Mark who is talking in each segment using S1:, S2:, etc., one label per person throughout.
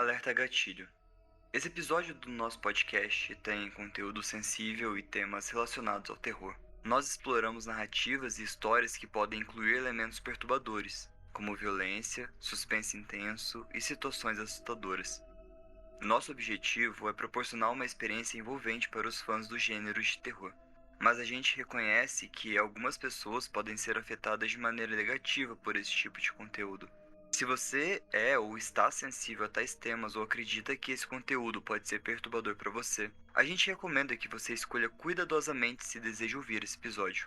S1: Alerta Gatilho. Esse episódio do nosso podcast tem conteúdo sensível e temas relacionados ao terror. Nós exploramos narrativas e histórias que podem incluir elementos perturbadores, como violência, suspense intenso e situações assustadoras. Nosso objetivo é proporcionar uma experiência envolvente para os fãs do gênero de terror. Mas a gente reconhece que algumas pessoas podem ser afetadas de maneira negativa por esse tipo de conteúdo. Se você é ou está sensível a tais temas ou acredita que esse conteúdo pode ser perturbador para você, a gente recomenda que você escolha cuidadosamente se deseja ouvir esse episódio.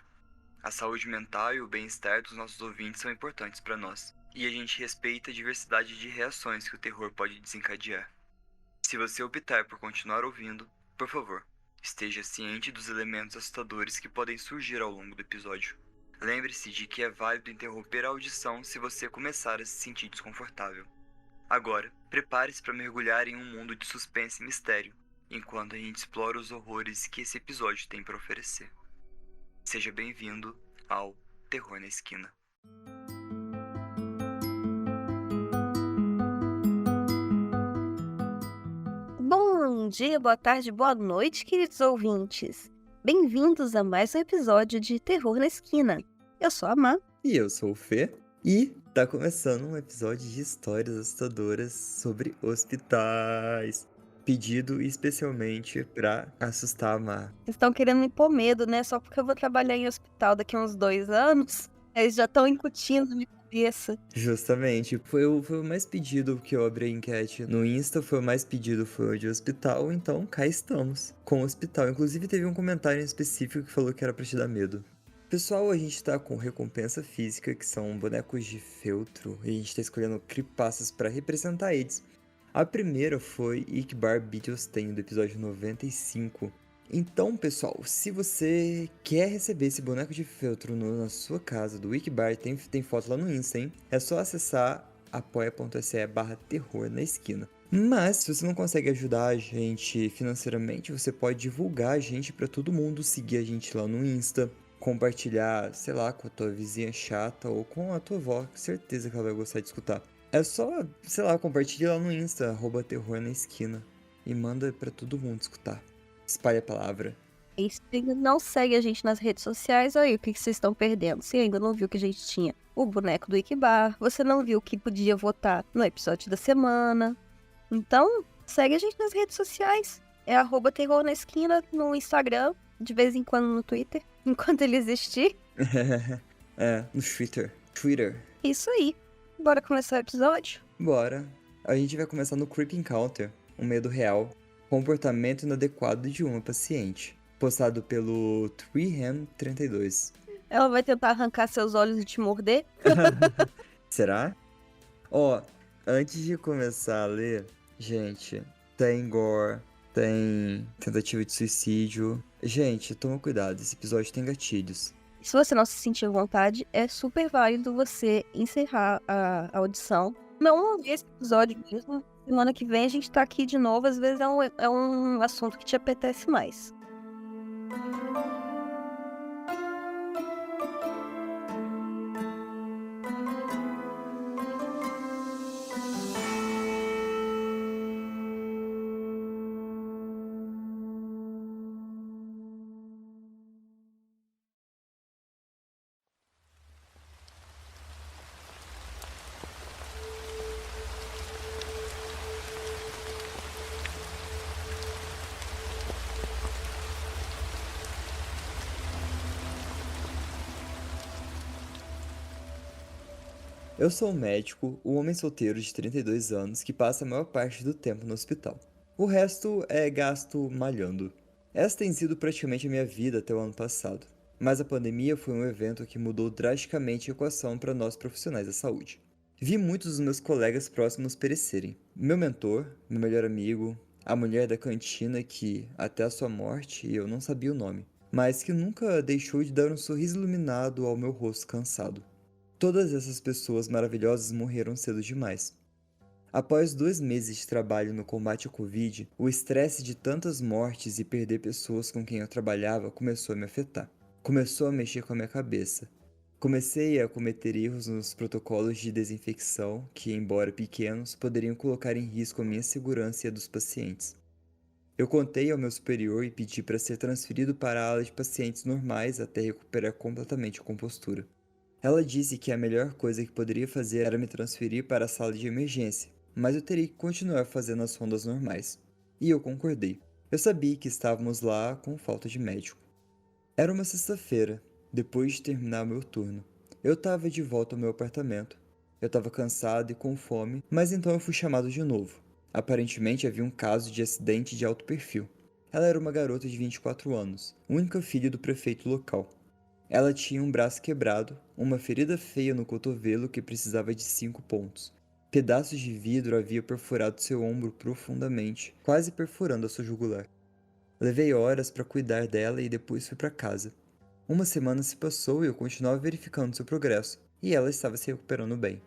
S1: A saúde mental e o bem-estar dos nossos ouvintes são importantes para nós, e a gente respeita a diversidade de reações que o terror pode desencadear. Se você optar por continuar ouvindo, por favor, esteja ciente dos elementos assustadores que podem surgir ao longo do episódio. Lembre-se de que é válido interromper a audição se você começar a se sentir desconfortável. Agora, prepare-se para mergulhar em um mundo de suspense e mistério, enquanto a gente explora os horrores que esse episódio tem para oferecer. Seja bem-vindo ao Terror na Esquina.
S2: Bom dia, boa tarde, boa noite, queridos ouvintes. Bem-vindos a mais um episódio de Terror na Esquina. Eu sou a Má.
S3: E eu sou o Fê. E tá começando um episódio de histórias assustadoras sobre hospitais. Pedido especialmente pra assustar a Má.
S2: Vocês estão querendo me pôr medo, né? Só porque eu vou trabalhar em hospital daqui a uns 2 anos. Eles já estão incutindo na minha cabeça.
S3: Justamente, foi o mais pedido que eu abri a enquete no Insta, foi o mais pedido, foi o de hospital, então cá estamos, com o hospital. Inclusive teve um comentário em específico que falou que era pra te dar medo. Pessoal, a gente tá com recompensa física, que são bonecos de feltro, e a gente tá escolhendo creepypastas pra representar eles. A primeira foi Ikbar Beatlestein, do episódio 95. Então, pessoal, se você quer receber esse boneco de feltro na sua casa, do Ikbar, tem foto lá no Insta, hein? É só acessar apoia.se/terror na esquina. Mas, se você não consegue ajudar a gente financeiramente, você pode divulgar a gente pra todo mundo, seguir a gente lá no Insta, compartilhar, sei lá, com a tua vizinha chata ou com a tua avó, com certeza que ela vai gostar de escutar. É só, sei lá, compartilha lá no Insta, @terror na esquina, e manda pra todo mundo escutar. Espalhe a palavra.
S2: E se ainda não segue a gente nas redes sociais, aí o que vocês estão perdendo? Você ainda não viu que a gente tinha o boneco do Ikibar, você não viu que podia votar no episódio da semana. Então, segue a gente nas redes sociais. É @terror na esquina no Instagram, de vez em quando no Twitter, enquanto ele existir.
S3: No Twitter.
S2: Isso aí. Bora começar o episódio?
S3: Bora. A gente vai começar no Creep Encounter, um medo real, comportamento inadequado de uma paciente, postado pelo 3ham32.
S2: Ela vai tentar arrancar seus olhos e te morder?
S3: Será? Ó, antes de começar a ler, gente, tem gore, tem tentativa de suicídio. Gente, toma cuidado, esse episódio tem gatilhos.
S2: Se você não se sentir à vontade, é super válido você encerrar a audição. Não ouvir esse episódio mesmo. Semana que vem a gente tá aqui de novo. Às vezes é um assunto que te apetece mais.
S3: Eu sou um médico, um homem solteiro de 32 anos que passa a maior parte do tempo no hospital. O resto é gasto malhando. Essa tem sido praticamente a minha vida até o ano passado. Mas a pandemia foi um evento que mudou drasticamente a equação para nós profissionais da saúde. Vi muitos dos meus colegas próximos perecerem. Meu mentor, meu melhor amigo, a mulher da cantina que, até a sua morte, eu não sabia o nome, mas que nunca deixou de dar um sorriso iluminado ao meu rosto cansado. Todas essas pessoas maravilhosas morreram cedo demais. Após 2 meses de trabalho no combate ao Covid, o estresse de tantas mortes e perder pessoas com quem eu trabalhava começou a me afetar. Começou a mexer com a minha cabeça. Comecei a cometer erros nos protocolos de desinfecção que, embora pequenos, poderiam colocar em risco a minha segurança e a dos pacientes. Eu contei ao meu superior e pedi para ser transferido para a ala de pacientes normais até recuperar completamente a compostura. Ela disse que a melhor coisa que poderia fazer era me transferir para a sala de emergência, mas eu teria que continuar fazendo as rondas normais. E eu concordei. Eu sabia que estávamos lá com falta de médico. Era uma sexta-feira, depois de terminar meu turno. Eu estava de volta ao meu apartamento. Eu estava cansado e com fome, mas então eu fui chamado de novo. Aparentemente havia um caso de acidente de alto perfil. Ela era uma garota de 24 anos, única filha do prefeito local. Ela tinha um braço quebrado, uma ferida feia no cotovelo que precisava de 5 pontos. Pedaços de vidro haviam perfurado seu ombro profundamente, quase perfurando a sua jugular. Levei horas para cuidar dela e depois fui para casa. Uma semana se passou e eu continuava verificando seu progresso, e ela estava se recuperando bem.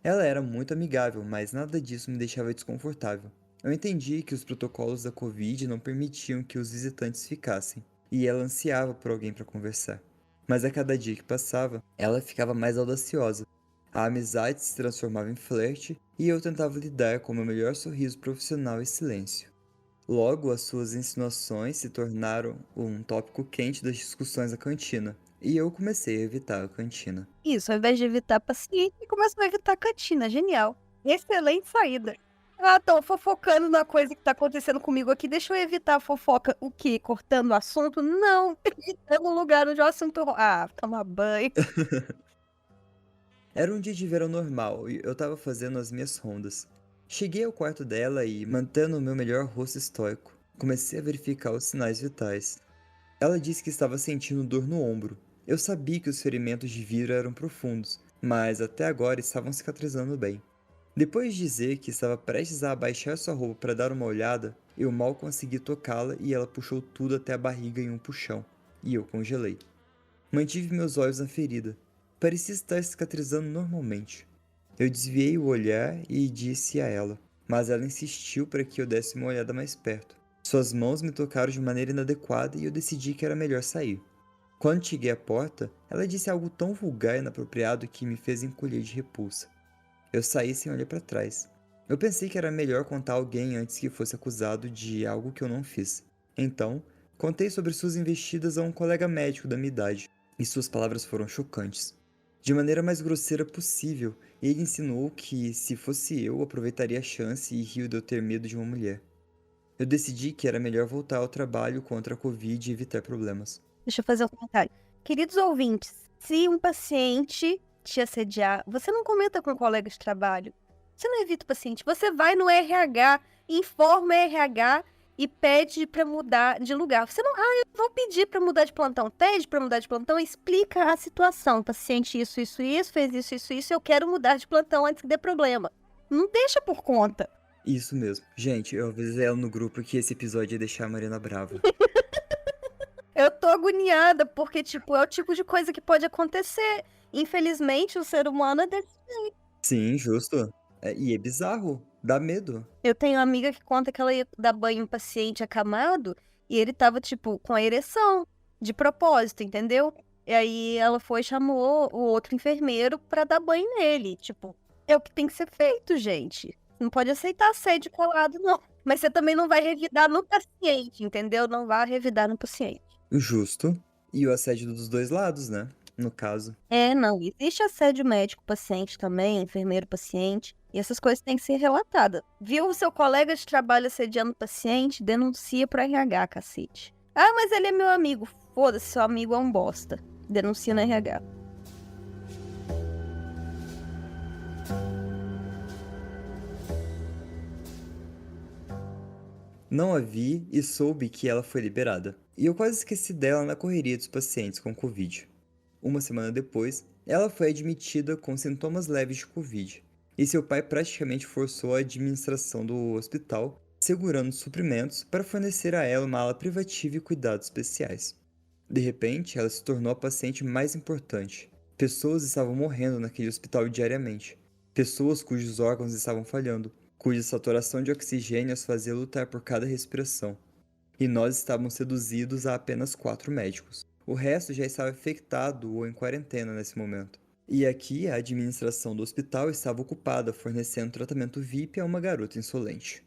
S3: Ela era muito amigável, mas nada disso me deixava desconfortável. Eu entendi que os protocolos da Covid não permitiam que os visitantes ficassem, e ela ansiava por alguém para conversar. Mas a cada dia que passava, ela ficava mais audaciosa. A amizade se transformava em flerte e eu tentava lidar com o meu melhor sorriso profissional e silêncio. Logo, as suas insinuações se tornaram um tópico quente das discussões da cantina, e eu comecei a evitar a cantina.
S2: Isso, ao invés de evitar paciente, começa a evitar cantina. Genial. Excelente saída. Ah, tô fofocando na coisa que tá acontecendo comigo aqui. Deixa eu evitar a fofoca. O quê? Cortando o assunto? Não. Evitando um lugar onde o assunto... Ah, tomar banho.
S3: Era um dia de verão normal e eu estava fazendo as minhas rondas. Cheguei ao quarto dela e, mantendo o meu melhor rosto estoico, comecei a verificar os sinais vitais. Ela disse que estava sentindo dor no ombro. Eu sabia que os ferimentos de vidro eram profundos, mas até agora estavam cicatrizando bem. Depois de dizer que estava prestes a abaixar sua roupa para dar uma olhada, eu mal consegui tocá-la e ela puxou tudo até a barriga em um puxão, e eu congelei. Mantive meus olhos na ferida. Parecia estar cicatrizando normalmente. Eu desviei o olhar e disse a ela, mas ela insistiu para que eu desse uma olhada mais perto. Suas mãos me tocaram de maneira inadequada e eu decidi que era melhor sair. Quando cheguei à porta, ela disse algo tão vulgar e inapropriado que me fez encolher de repulsa. Eu saí sem olhar para trás. Eu pensei que era melhor contar a alguém antes que fosse acusado de algo que eu não fiz. Então, contei sobre suas investidas a um colega médico da minha idade, e suas palavras foram chocantes. De maneira mais grosseira possível, ele insinuou que, se fosse eu, aproveitaria a chance e riu de eu ter medo de uma mulher. Eu decidi que era melhor voltar ao trabalho contra a Covid e evitar problemas.
S2: Deixa eu fazer um comentário. Queridos ouvintes, se um paciente te assediar, você não comenta com um colega de trabalho. Você não evita o paciente. Você vai no RH, informa o RH e pede para mudar de lugar. Você não, eu vou pedir para mudar de plantão. Pede para mudar de plantão e explica a situação. O paciente isso, fez isso, eu quero mudar de plantão antes que dê problema. Não deixa por conta.
S3: Isso mesmo. Gente, eu avisei ela no grupo que esse episódio ia deixar a Marina brava.
S2: Eu tô agoniada, porque, é o tipo de coisa que pode acontecer. Infelizmente, o ser humano é desse.
S3: Sim, justo. E é bizarro. Dá medo.
S2: Eu tenho uma amiga que conta que ela ia dar banho em paciente acamado e ele tava, com a ereção, de propósito, entendeu? E aí ela foi e chamou o outro enfermeiro pra dar banho nele. É o que tem que ser feito, gente. Não pode aceitar assédio colado, não. Mas você também não vai revidar no paciente, entendeu? Não vai revidar no paciente.
S3: Justo. E o assédio dos dois lados, né? No caso.
S2: Não. Existe assédio médico-paciente também, enfermeiro-paciente. E essas coisas têm que ser relatadas. Viu o seu colega de trabalho assediando o paciente? Denuncia pro RH, cacete. Ah, mas ele é meu amigo. Foda-se, seu amigo é um bosta. Denuncia no RH.
S3: Não a vi e soube que ela foi liberada. E eu quase esqueci dela na correria dos pacientes com Covid. Uma semana depois, ela foi admitida com sintomas leves de Covid. E seu pai praticamente forçou a administração do hospital, segurando suprimentos para fornecer a ela uma ala privativa e cuidados especiais. De repente, ela se tornou a paciente mais importante. Pessoas estavam morrendo naquele hospital diariamente. Pessoas cujos órgãos estavam falhando, cuja saturação de oxigênio as fazia lutar por cada respiração. E nós estávamos reduzidos a apenas 4 médicos. O resto já estava infectado ou em quarentena nesse momento. E aqui a administração do hospital estava ocupada fornecendo tratamento VIP a uma garota insolente.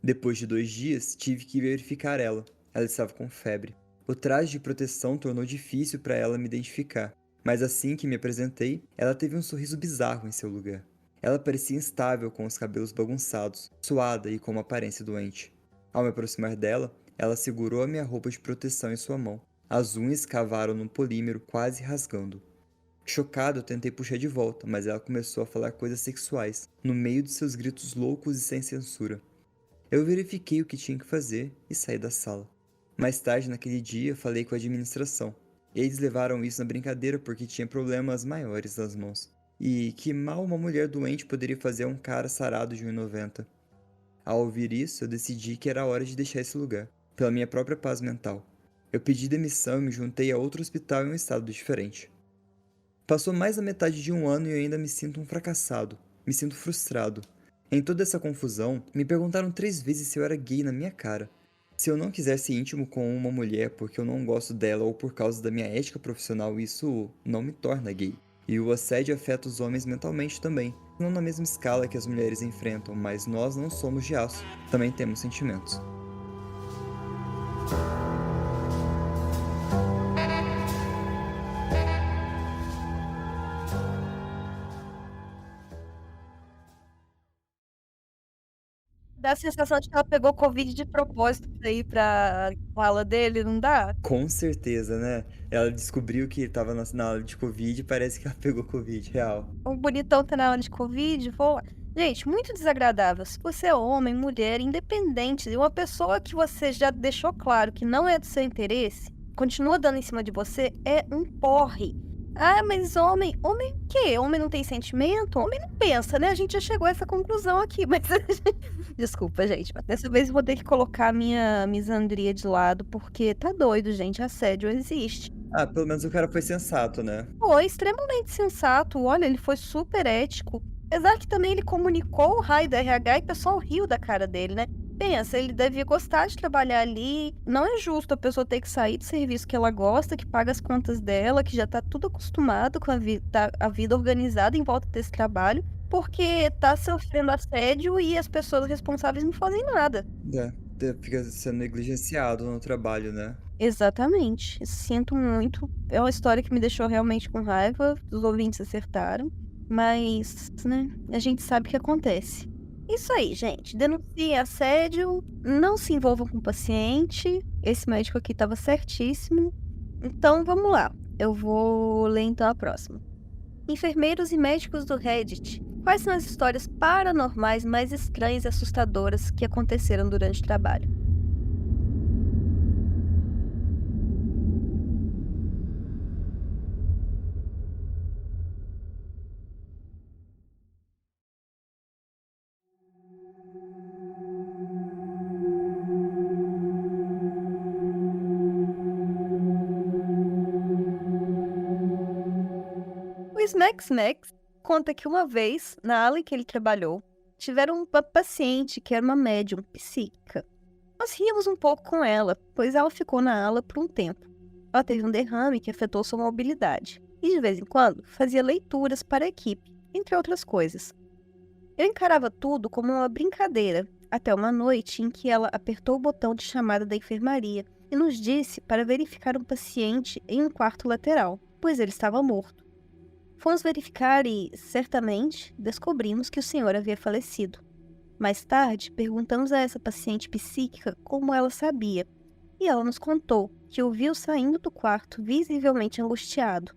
S3: Depois de 2 dias, tive que verificar ela. Ela estava com febre. O traje de proteção tornou difícil para ela me identificar, mas assim que me apresentei, ela teve um sorriso bizarro em seu lugar. Ela parecia instável com os cabelos bagunçados, suada e com uma aparência doente. Ao me aproximar dela, ela segurou a minha roupa de proteção em sua mão. As unhas cavaram no polímero, quase rasgando. Chocado, eu tentei puxar de volta, mas ela começou a falar coisas sexuais, no meio de seus gritos loucos e sem censura. Eu verifiquei o que tinha que fazer e saí da sala. Mais tarde naquele dia, falei com a administração. Eles levaram isso na brincadeira porque tinha problemas maiores nas mãos. E que mal uma mulher doente poderia fazer a um cara sarado de 1,90. Ao ouvir isso, eu decidi que era hora de deixar esse lugar, pela minha própria paz mental. Eu pedi demissão e me juntei a outro hospital em um estado diferente. Passou mais da metade de 1 ano e eu ainda me sinto um fracassado. Me sinto frustrado. Em toda essa confusão, me perguntaram 3 vezes se eu era gay na minha cara. Se eu não quiser ser íntimo com uma mulher porque eu não gosto dela ou por causa da minha ética profissional, isso não me torna gay. E o assédio afeta os homens mentalmente também. Não na mesma escala que as mulheres enfrentam, mas nós não somos de aço. Também temos sentimentos.
S2: Dá a sensação de que ela pegou Covid de propósito pra ir pra fala dele, não dá?
S3: Com certeza, né? Ela descobriu que estava na aula de Covid e parece que ela pegou Covid, real.
S2: O bonitão tá na hora de Covid, vou... Gente, muito desagradável. Se você é homem, mulher, independente, e uma pessoa que você já deixou claro que não é do seu interesse, continua dando em cima de você, é um porre. Ah, mas homem o quê? Homem não tem sentimento? Homem não pensa, né? A gente já chegou a essa conclusão aqui, mas... Desculpa, gente, mas dessa vez eu vou ter que colocar a minha misandria de lado, porque tá doido, gente, assédio existe.
S3: Ah, pelo menos o cara foi sensato, né?
S2: Foi extremamente sensato, olha, ele foi super ético. Apesar que também ele comunicou o raio da RH e o pessoal riu da cara dele, né? Pensa, ele devia gostar de trabalhar ali. Não é justo a pessoa ter que sair do serviço que ela gosta, que paga as contas dela, que já tá tudo acostumado com a vida organizada em volta desse trabalho, porque tá sofrendo assédio e as pessoas responsáveis não fazem nada.
S3: Fica sendo negligenciado no trabalho, né?
S2: Exatamente. Sinto muito. É uma história que me deixou realmente com raiva. Os ouvintes acertaram. Mas, né, a gente sabe o que acontece. Isso aí, gente. Denunciem assédio. Não se envolvam com o paciente. Esse médico aqui estava certíssimo. Então, vamos lá. Eu vou ler então a próxima. Enfermeiros e médicos do Reddit. Quais são as histórias paranormais mais estranhas e assustadoras que aconteceram durante o trabalho? O Smax Max conta que uma vez, na ala em que ele trabalhou, tiveram uma paciente que era uma médium psíquica. Nós ríamos um pouco com ela, pois ela ficou na ala por um tempo. Ela teve um derrame que afetou sua mobilidade e, de vez em quando, fazia leituras para a equipe, entre outras coisas. Eu encarava tudo como uma brincadeira, até uma noite em que ela apertou o botão de chamada da enfermaria e nos disse para verificar um paciente em um quarto lateral, pois ele estava morto. Fomos verificar e, certamente, descobrimos que o senhor havia falecido. Mais tarde, perguntamos a essa paciente psíquica como ela sabia, e ela nos contou que o viu saindo do quarto visivelmente angustiado.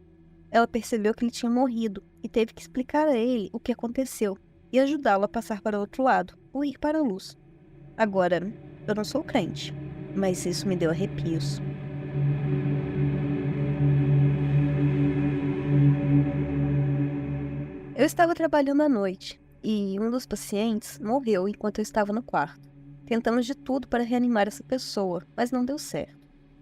S2: Ela percebeu que ele tinha morrido e teve que explicar a ele o que aconteceu e ajudá-lo a passar para o outro lado, ou ir para a luz. Agora, eu não sou crente, mas isso me deu arrepios. Eu estava trabalhando à noite e um dos pacientes morreu enquanto eu estava no quarto. Tentamos de tudo para reanimar essa pessoa, mas não deu certo.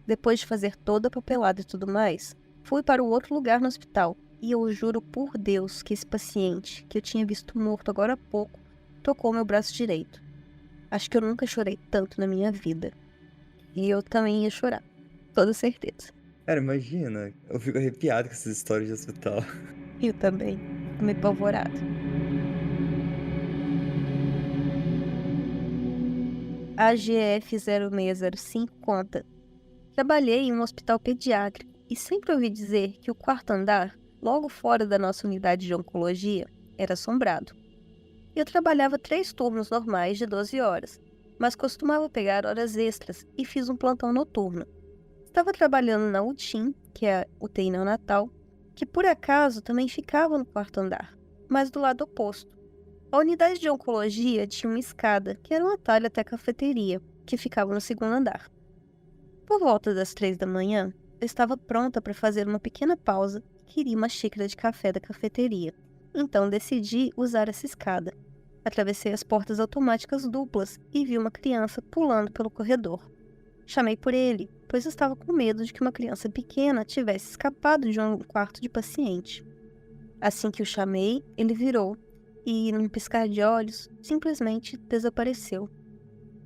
S2: Depois de fazer toda a papelada e tudo mais, fui para o outro lugar no hospital e eu juro por Deus que esse paciente, que eu tinha visto morto agora há pouco, tocou meu braço direito. Acho que eu nunca chorei tanto na minha vida. E eu também ia chorar, toda certeza.
S3: Cara, imagina, eu fico arrepiado com essas histórias de hospital.
S2: Eu também. Fico meio apavorada. AGF 0605 conta: trabalhei em um hospital pediátrico e sempre ouvi dizer que o quarto andar, logo fora da nossa unidade de oncologia, era assombrado. Eu trabalhava 3 turnos normais de 12 horas, mas costumava pegar horas extras e fiz um plantão noturno. Estava trabalhando na UTIM, que é a UTI neonatal, que por acaso também ficava no quarto andar, mas do lado oposto. A unidade de oncologia tinha uma escada, que era um atalho até a cafeteria, que ficava no segundo andar. Por volta das 3 da manhã, eu estava pronta para fazer uma pequena pausa e queria uma xícara de café da cafeteria. Então decidi usar essa escada. Atravessei as portas automáticas duplas e vi uma criança pulando pelo corredor. Chamei por ele, pois eu estava com medo de que uma criança pequena tivesse escapado de um quarto de paciente. Assim que o chamei, ele virou e, num piscar de olhos, simplesmente desapareceu.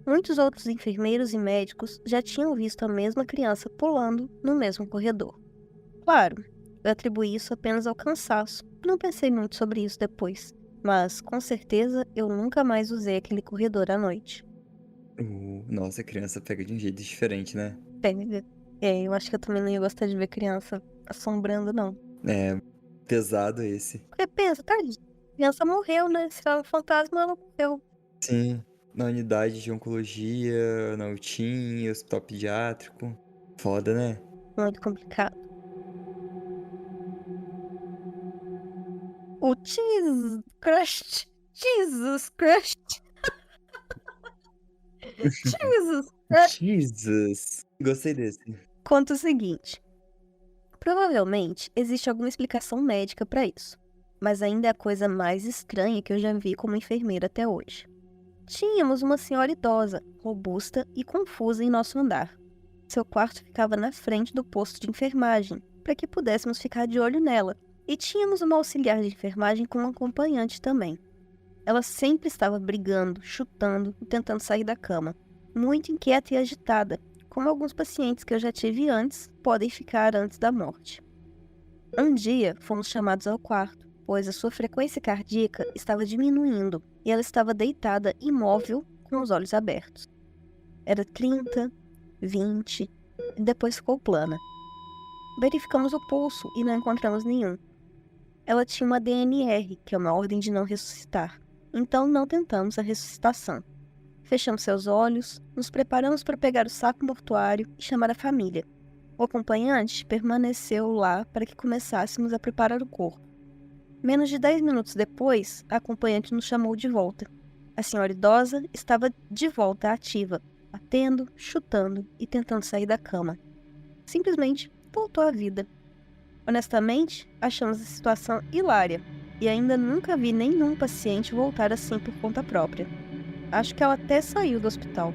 S2: Muitos outros enfermeiros e médicos já tinham visto a mesma criança pulando no mesmo corredor. Claro, eu atribuí isso apenas ao cansaço, não pensei muito sobre isso depois, mas com certeza eu nunca mais usei aquele corredor à noite.
S3: Nossa, a criança pega de um jeito diferente, né?
S2: Pega. Eu acho que eu também não ia gostar de ver criança assombrando, não.
S3: É, pesado esse.
S2: Porque pensa, tá, a criança morreu, né? Se ela é um fantasma, ela morreu.
S3: Sim, na unidade de oncologia, na UTIM, hospital pediátrico. Foda, né?
S2: Muito complicado. O Jesus Christ. Jesus Christ. Jesus Christ.
S3: Jesus! Gostei desse.
S2: Conta o seguinte. Provavelmente existe alguma explicação médica para isso, mas ainda é a coisa mais estranha que eu já vi como enfermeira até hoje. Tínhamos uma senhora idosa, robusta e confusa em nosso andar. Seu quarto ficava na frente do posto de enfermagem, para que pudéssemos ficar de olho nela, e tínhamos uma auxiliar de enfermagem com um acompanhante também. Ela sempre estava brigando, chutando e tentando sair da cama, muito inquieta e agitada, como alguns pacientes que eu já tive antes podem ficar antes da morte. Um dia, fomos chamados ao quarto, pois a sua frequência cardíaca estava diminuindo e ela estava deitada imóvel com os olhos abertos. Era 30, 20 e depois ficou plana. Verificamos o pulso e não encontramos nenhum. Ela tinha uma DNR, que é uma ordem de não ressuscitar, então não tentamos a ressuscitação. Fechamos seus olhos, nos preparamos para pegar o saco mortuário e chamar a família. O acompanhante permaneceu lá para que começássemos a preparar o corpo. Menos de 10 minutos depois, a acompanhante nos chamou de volta. A senhora idosa estava de volta ativa, batendo, chutando e tentando sair da cama. Simplesmente voltou à vida. Honestamente, achamos a situação hilária e ainda nunca vi nenhum paciente voltar assim por conta própria. Acho que ela até saiu do hospital.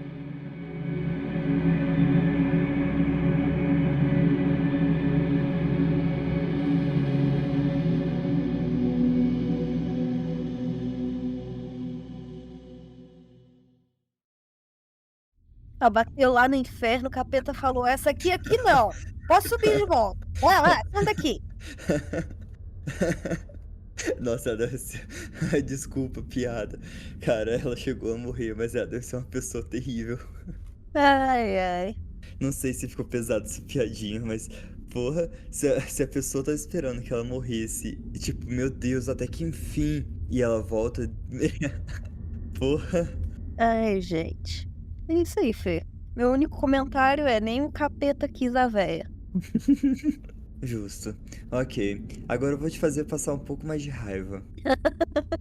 S2: Ela bateu lá no inferno, o capeta falou: essa aqui não. Posso subir de volta. Vai lá, anda aqui.
S3: Nossa, ela deve ser. Ai, desculpa, piada. Cara, ela chegou a morrer, mas ela deve ser uma pessoa terrível.
S2: Ai, ai.
S3: Não sei se ficou pesado essa piadinha, mas. Porra, se a pessoa tá esperando que ela morresse, e tipo, meu Deus, até que enfim, e ela volta. Porra.
S2: Ai, gente. É isso aí, Fê. Meu único comentário é: nem o capeta quis a véia.
S3: Justo. Ok, agora eu vou te fazer passar um pouco mais de raiva.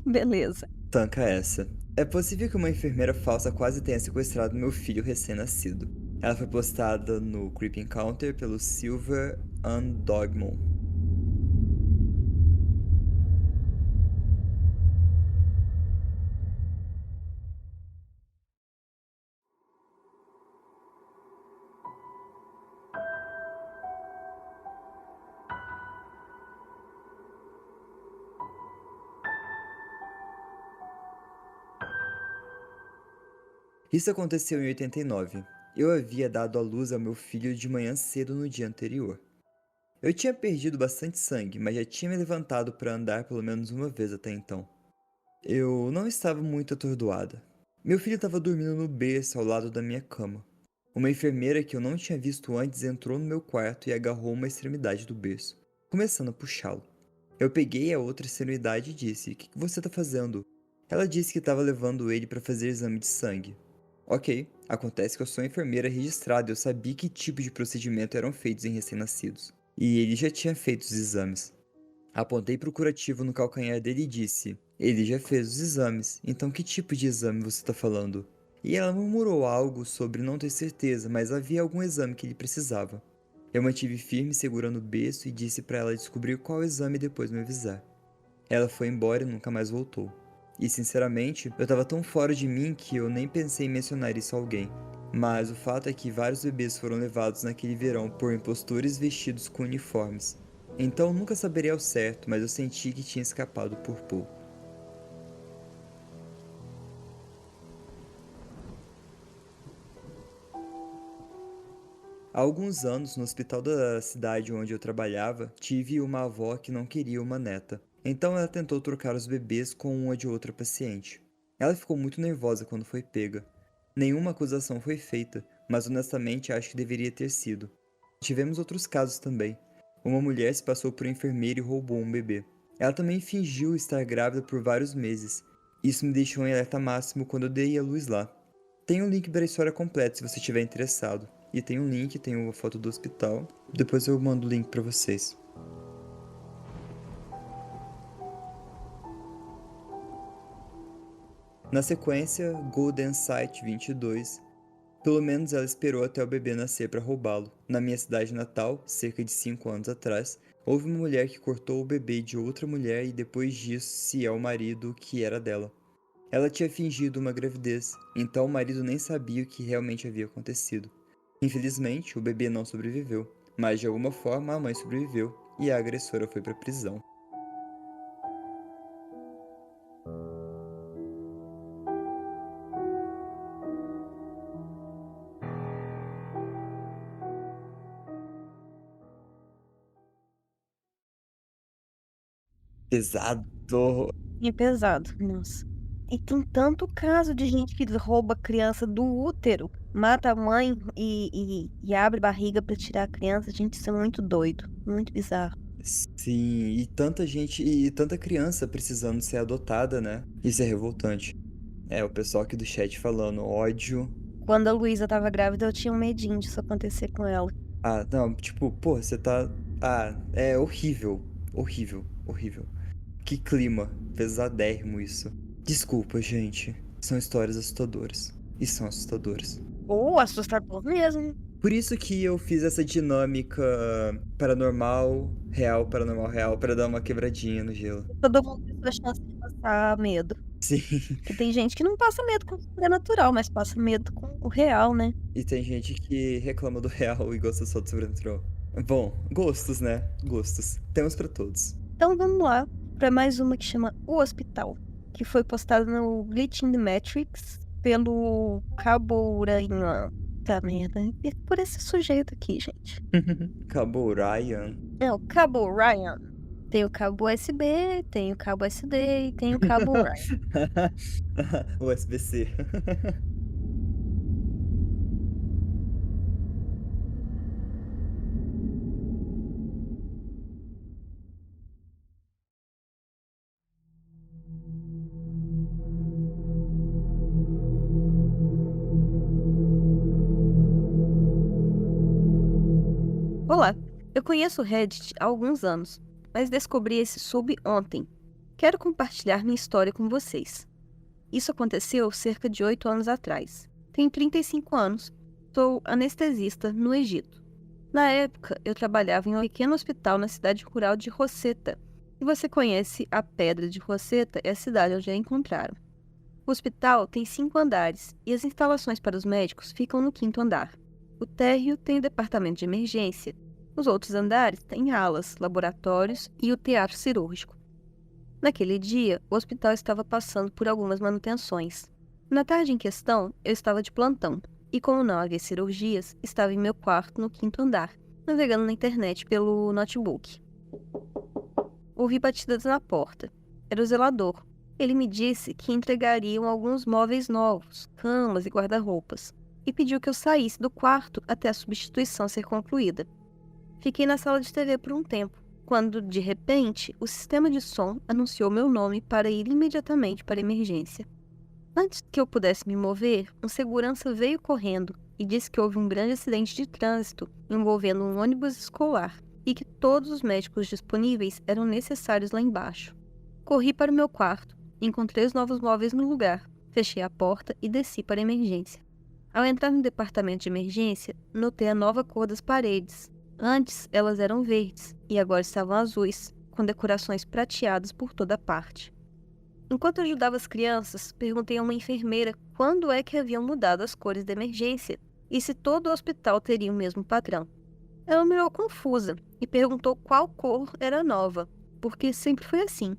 S2: Beleza.
S3: Tanca essa. É possível que uma enfermeira falsa quase tenha sequestrado meu filho recém-nascido. Ela foi postada no Creep Encounter pelo Silver Undogmon. Isso aconteceu em 89. Eu havia dado à luz ao meu filho de manhã cedo no dia anterior. Eu tinha perdido bastante sangue, mas já tinha me levantado para andar pelo menos uma vez até então. Eu não estava muito atordoada. Meu filho estava dormindo no berço ao lado da minha cama. Uma enfermeira que eu não tinha visto antes entrou no meu quarto e agarrou uma extremidade do berço, começando a puxá-lo. Eu peguei a outra extremidade e disse: "O que você está fazendo?" Ela disse que estava levando ele para fazer exame de sangue. Ok, acontece que eu sou enfermeira registrada e eu sabia que tipo de procedimento eram feitos em recém-nascidos. E ele já tinha feito os exames. Apontei para o curativo no calcanhar dele e disse: "Ele já fez os exames, então que tipo de exame você está falando?" E ela murmurou algo sobre não ter certeza, mas havia algum exame que ele precisava. Eu mantive firme segurando o berço e disse para ela descobrir qual exame e depois me avisar. Ela foi embora e nunca mais voltou. E sinceramente, eu estava tão fora de mim que eu nem pensei em mencionar isso a alguém. Mas o fato é que vários bebês foram levados naquele verão por impostores vestidos com uniformes. Então nunca saberia ao certo, mas eu senti que tinha escapado por pouco. Há alguns anos, no hospital da cidade onde eu trabalhava, tive uma avó que não queria uma neta. Então ela tentou trocar os bebês com uma de outra paciente. Ela ficou muito nervosa quando foi pega. Nenhuma acusação foi feita, mas honestamente acho que deveria ter sido. Tivemos outros casos também. Uma mulher se passou por enfermeira e roubou um bebê. Ela também fingiu estar grávida por vários meses. Isso me deixou em alerta máximo quando eu dei a luz lá. Tem um link para a história completa se você estiver interessado. E tem um link, tem uma foto do hospital. Depois eu mando o link para vocês. Na sequência, Golden Site 22. Pelo menos ela esperou até o bebê nascer para roubá-lo. Na minha cidade natal, cerca de 5 anos atrás, houve uma mulher que cortou o bebê de outra mulher e depois disso se é o marido que era dela. Ela tinha fingido uma gravidez, então o marido nem sabia o que realmente havia acontecido. Infelizmente, o bebê não sobreviveu, mas de alguma forma a mãe sobreviveu e a agressora foi para a prisão. Pesado!
S2: E é pesado, nossa. E tem tanto caso de gente que rouba a criança do útero, mata a mãe e abre barriga pra tirar a criança. Gente, isso é muito doido, muito bizarro.
S3: Sim, e tanta gente e tanta criança precisando ser adotada, né? Isso é revoltante. É, o pessoal aqui do chat falando ódio.
S2: Quando a Luísa tava grávida, eu tinha um medinho disso acontecer com ela.
S3: Ah, não, tipo, pô, você tá. Ah, é horrível. Horrível, horrível. Que clima, pesadérrimo isso. Desculpa, gente. São histórias assustadoras. E são assustadoras.
S2: Ou assustador mesmo.
S3: Por isso que eu fiz essa dinâmica paranormal, real, pra dar uma quebradinha no gelo.
S2: Todo mundo tem sua chance de passar medo.
S3: Sim.
S2: Porque tem gente que não passa medo com o sobrenatural, mas passa medo com o real, né?
S3: E tem gente que reclama do real e gosta só do sobrenatural. Bom, gostos, né? Gostos. Temos pra todos.
S2: Então vamos lá para mais uma que chama O Hospital, que foi postada no Glitch in the Matrix pelo Cabo Uranha. Tá merda, é por esse sujeito aqui, gente.
S3: Cabo Ryan.
S2: É o Cabo Ryan. Tem o cabo USB, tem o cabo SD e tem o cabo Ryan.
S3: USB-C.
S2: Olá, eu conheço o Reddit há alguns anos, mas descobri esse sub ontem. Quero compartilhar minha história com vocês. Isso aconteceu cerca de 8 anos atrás. Tenho 35 anos, sou anestesista no Egito. Na época, eu trabalhava em um pequeno hospital na cidade rural de Rosetta. Se você conhece a Pedra de Rosetta, é a cidade onde a encontraram. O hospital tem 5 andares e as instalações para os médicos ficam no 5º andar. O térreo tem o departamento de emergência. Os outros andares têm alas, laboratórios e o teatro cirúrgico. Naquele dia, o hospital estava passando por algumas manutenções. Na tarde em questão, eu estava de plantão, e como não havia cirurgias, estava em meu quarto no 5º andar, navegando na internet pelo notebook. Ouvi batidas na porta. Era o zelador. Ele me disse que entregariam alguns móveis novos, camas e guarda-roupas, e pediu que eu saísse do quarto até a substituição ser concluída. Fiquei na sala de TV por um tempo, quando, de repente, o sistema de som anunciou meu nome para ir imediatamente para a emergência. Antes que eu pudesse me mover, um segurança veio correndo e disse que houve um grande acidente de trânsito envolvendo um ônibus escolar e que todos os médicos disponíveis eram necessários lá embaixo. Corri para o meu quarto, encontrei os novos móveis no lugar, fechei a porta e desci para a emergência. Ao entrar no departamento de emergência, notei a nova cor das paredes. Antes, elas eram verdes e agora estavam azuis, com decorações prateadas por toda parte. Enquanto ajudava as crianças, perguntei a uma enfermeira quando é que haviam mudado as cores da emergência e se todo o hospital teria o mesmo padrão. Ela me olhou confusa e perguntou qual cor era nova, porque sempre foi assim.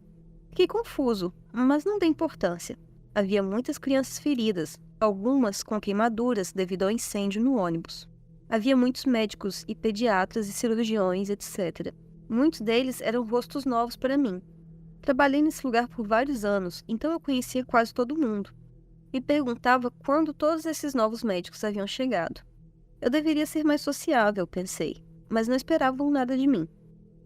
S2: Fiquei confuso, mas não dei importância. Havia muitas crianças feridas, algumas com queimaduras devido ao incêndio no ônibus. Havia muitos médicos e pediatras e cirurgiões, etc. Muitos deles eram rostos novos para mim. Trabalhei nesse lugar por vários anos, então eu conhecia quase todo mundo. Me perguntava quando todos esses novos médicos haviam chegado. Eu deveria ser mais sociável, pensei, mas não esperavam nada de mim.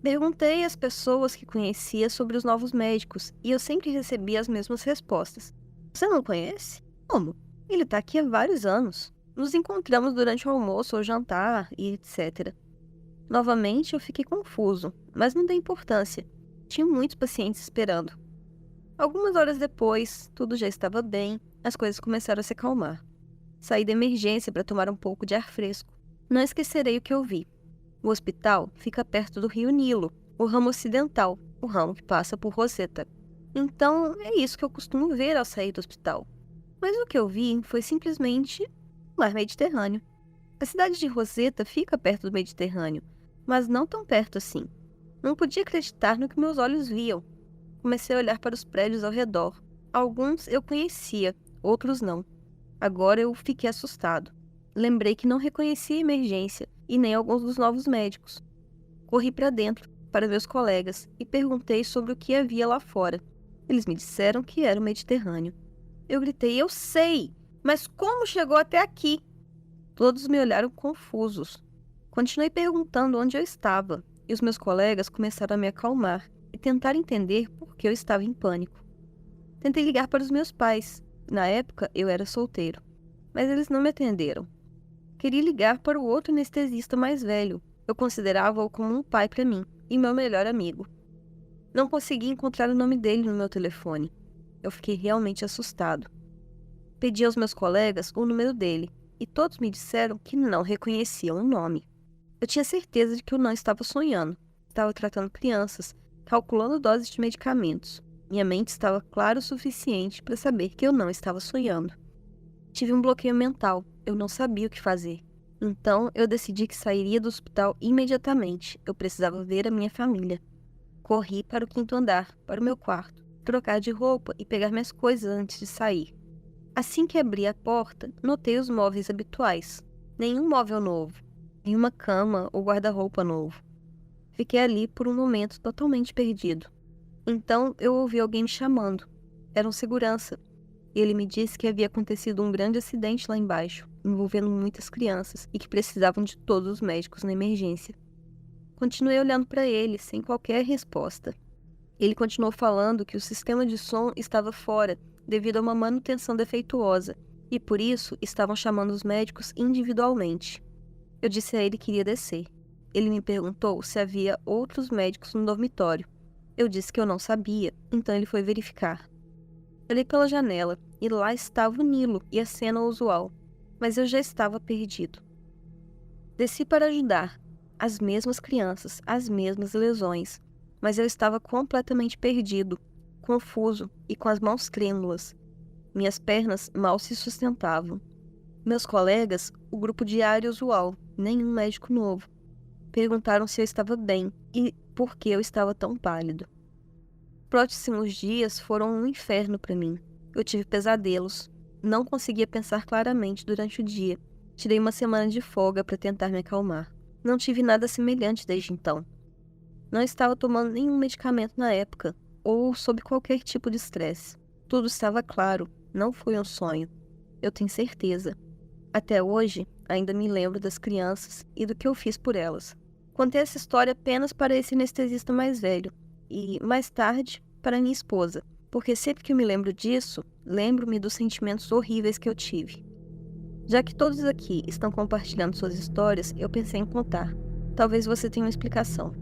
S2: Perguntei às pessoas que conhecia sobre os novos médicos e eu sempre recebia as mesmas respostas. Você não conhece? Como? Ele está aqui há vários anos. Nos encontramos durante o almoço ou jantar e etc. Novamente eu fiquei confuso, mas não dei importância. Tinha muitos pacientes esperando. Algumas horas depois, tudo já estava bem, as coisas começaram a se acalmar. Saí da emergência para tomar um pouco de ar fresco. Não esquecerei o que eu vi. O hospital fica perto do rio Nilo, o ramo ocidental, o ramo que passa por Rosetta. Então, é isso que eu costumo ver ao sair do hospital. Mas o que eu vi foi simplesmente o mar Mediterrâneo. A cidade de Rosetta fica perto do Mediterrâneo, mas não tão perto assim. Não podia acreditar no que meus olhos viam. Comecei a olhar para os prédios ao redor. Alguns eu conhecia, outros não. Agora eu fiquei assustado. Lembrei que não reconhecia a emergência e nem alguns dos novos médicos. Corri para dentro, para meus colegas, e perguntei sobre o que havia lá fora. Eles me disseram que era o Mediterrâneo. Eu gritei, eu sei, mas como chegou até aqui? Todos me olharam confusos. Continuei perguntando onde eu estava, e os meus colegas começaram a me acalmar e tentar entender por que eu estava em pânico. Tentei ligar para os meus pais. Na época, eu era solteiro, mas eles não me atenderam. Queria ligar para o outro anestesista mais velho. Eu considerava-o como um pai para mim e meu melhor amigo. Não consegui encontrar o nome dele no meu telefone. Eu fiquei realmente assustado. Pedi aos meus colegas o número dele e todos me disseram que não reconheciam o nome. Eu tinha certeza de que eu não estava sonhando. Estava tratando crianças, calculando doses de medicamentos. Minha mente estava clara o suficiente para saber que eu não estava sonhando. Tive um bloqueio mental. Eu não sabia o que fazer. Então, eu decidi que sairia do hospital imediatamente. Eu precisava ver a minha família. Corri para o 5º andar, para o meu quarto, trocar de roupa e pegar minhas coisas antes de sair. Assim que abri a porta, notei os móveis habituais. Nenhum móvel novo. Nenhuma cama ou guarda-roupa novo. Fiquei ali por um momento totalmente perdido. Então, eu ouvi alguém me chamando. Era um segurança. Ele me disse que havia acontecido um grande acidente lá embaixo, envolvendo muitas crianças e que precisavam de todos os médicos na emergência. Continuei olhando para ele, sem qualquer resposta. Ele continuou falando que o sistema de som estava fora, devido a uma manutenção defeituosa, e por isso estavam chamando os médicos individualmente. Eu disse a ele que iria descer. Ele me perguntou se havia outros médicos no dormitório. Eu disse que eu não sabia, então ele foi verificar. Olhei pela janela, e lá estava o Nilo e a cena usual, mas eu já estava perdido. Desci para ajudar. As mesmas crianças, as mesmas lesões, mas eu estava completamente perdido, confuso e com as mãos trêmulas. Minhas pernas mal se sustentavam. Meus colegas, o grupo diário usual, nenhum médico novo, perguntaram se eu estava bem e por que eu estava tão pálido. Os próximos dias foram um inferno para mim. Eu tive pesadelos. Não conseguia pensar claramente durante o dia. Tirei uma semana de folga para tentar me acalmar. Não tive nada semelhante desde então. Não estava tomando nenhum medicamento na época, ou sob qualquer tipo de estresse. Tudo estava claro, não foi um sonho. Eu tenho certeza. Até hoje, ainda me lembro das crianças e do que eu fiz por elas. Contei essa história apenas para esse anestesista mais velho e, mais tarde, para minha esposa, porque sempre que eu me lembro disso, lembro-me dos sentimentos horríveis que eu tive. Já que todos aqui estão compartilhando suas histórias, eu pensei em contar. Talvez você tenha uma explicação.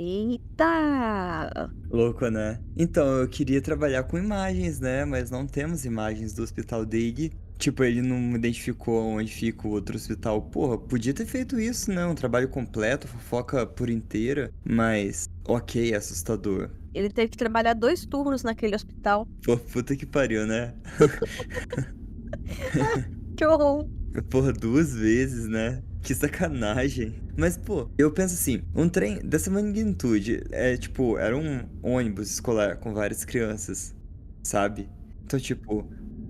S2: Eita!
S3: Louco, né? Então, eu queria trabalhar com imagens, né? Mas não temos imagens do Hospital Dig. Tipo, ele não identificou onde fica o outro hospital. Porra, podia ter feito isso, né? Um trabalho completo, fofoca por inteira. Mas, ok, é assustador.
S2: Ele teve que trabalhar 2 turnos naquele hospital.
S3: Pô, puta que pariu, né?
S2: Que horror!
S3: Porra, 2 vezes, né? Que sacanagem. Mas, pô, eu penso assim, um trem dessa magnitude tipo, era um ônibus escolar com várias crianças, sabe? Então, tipo,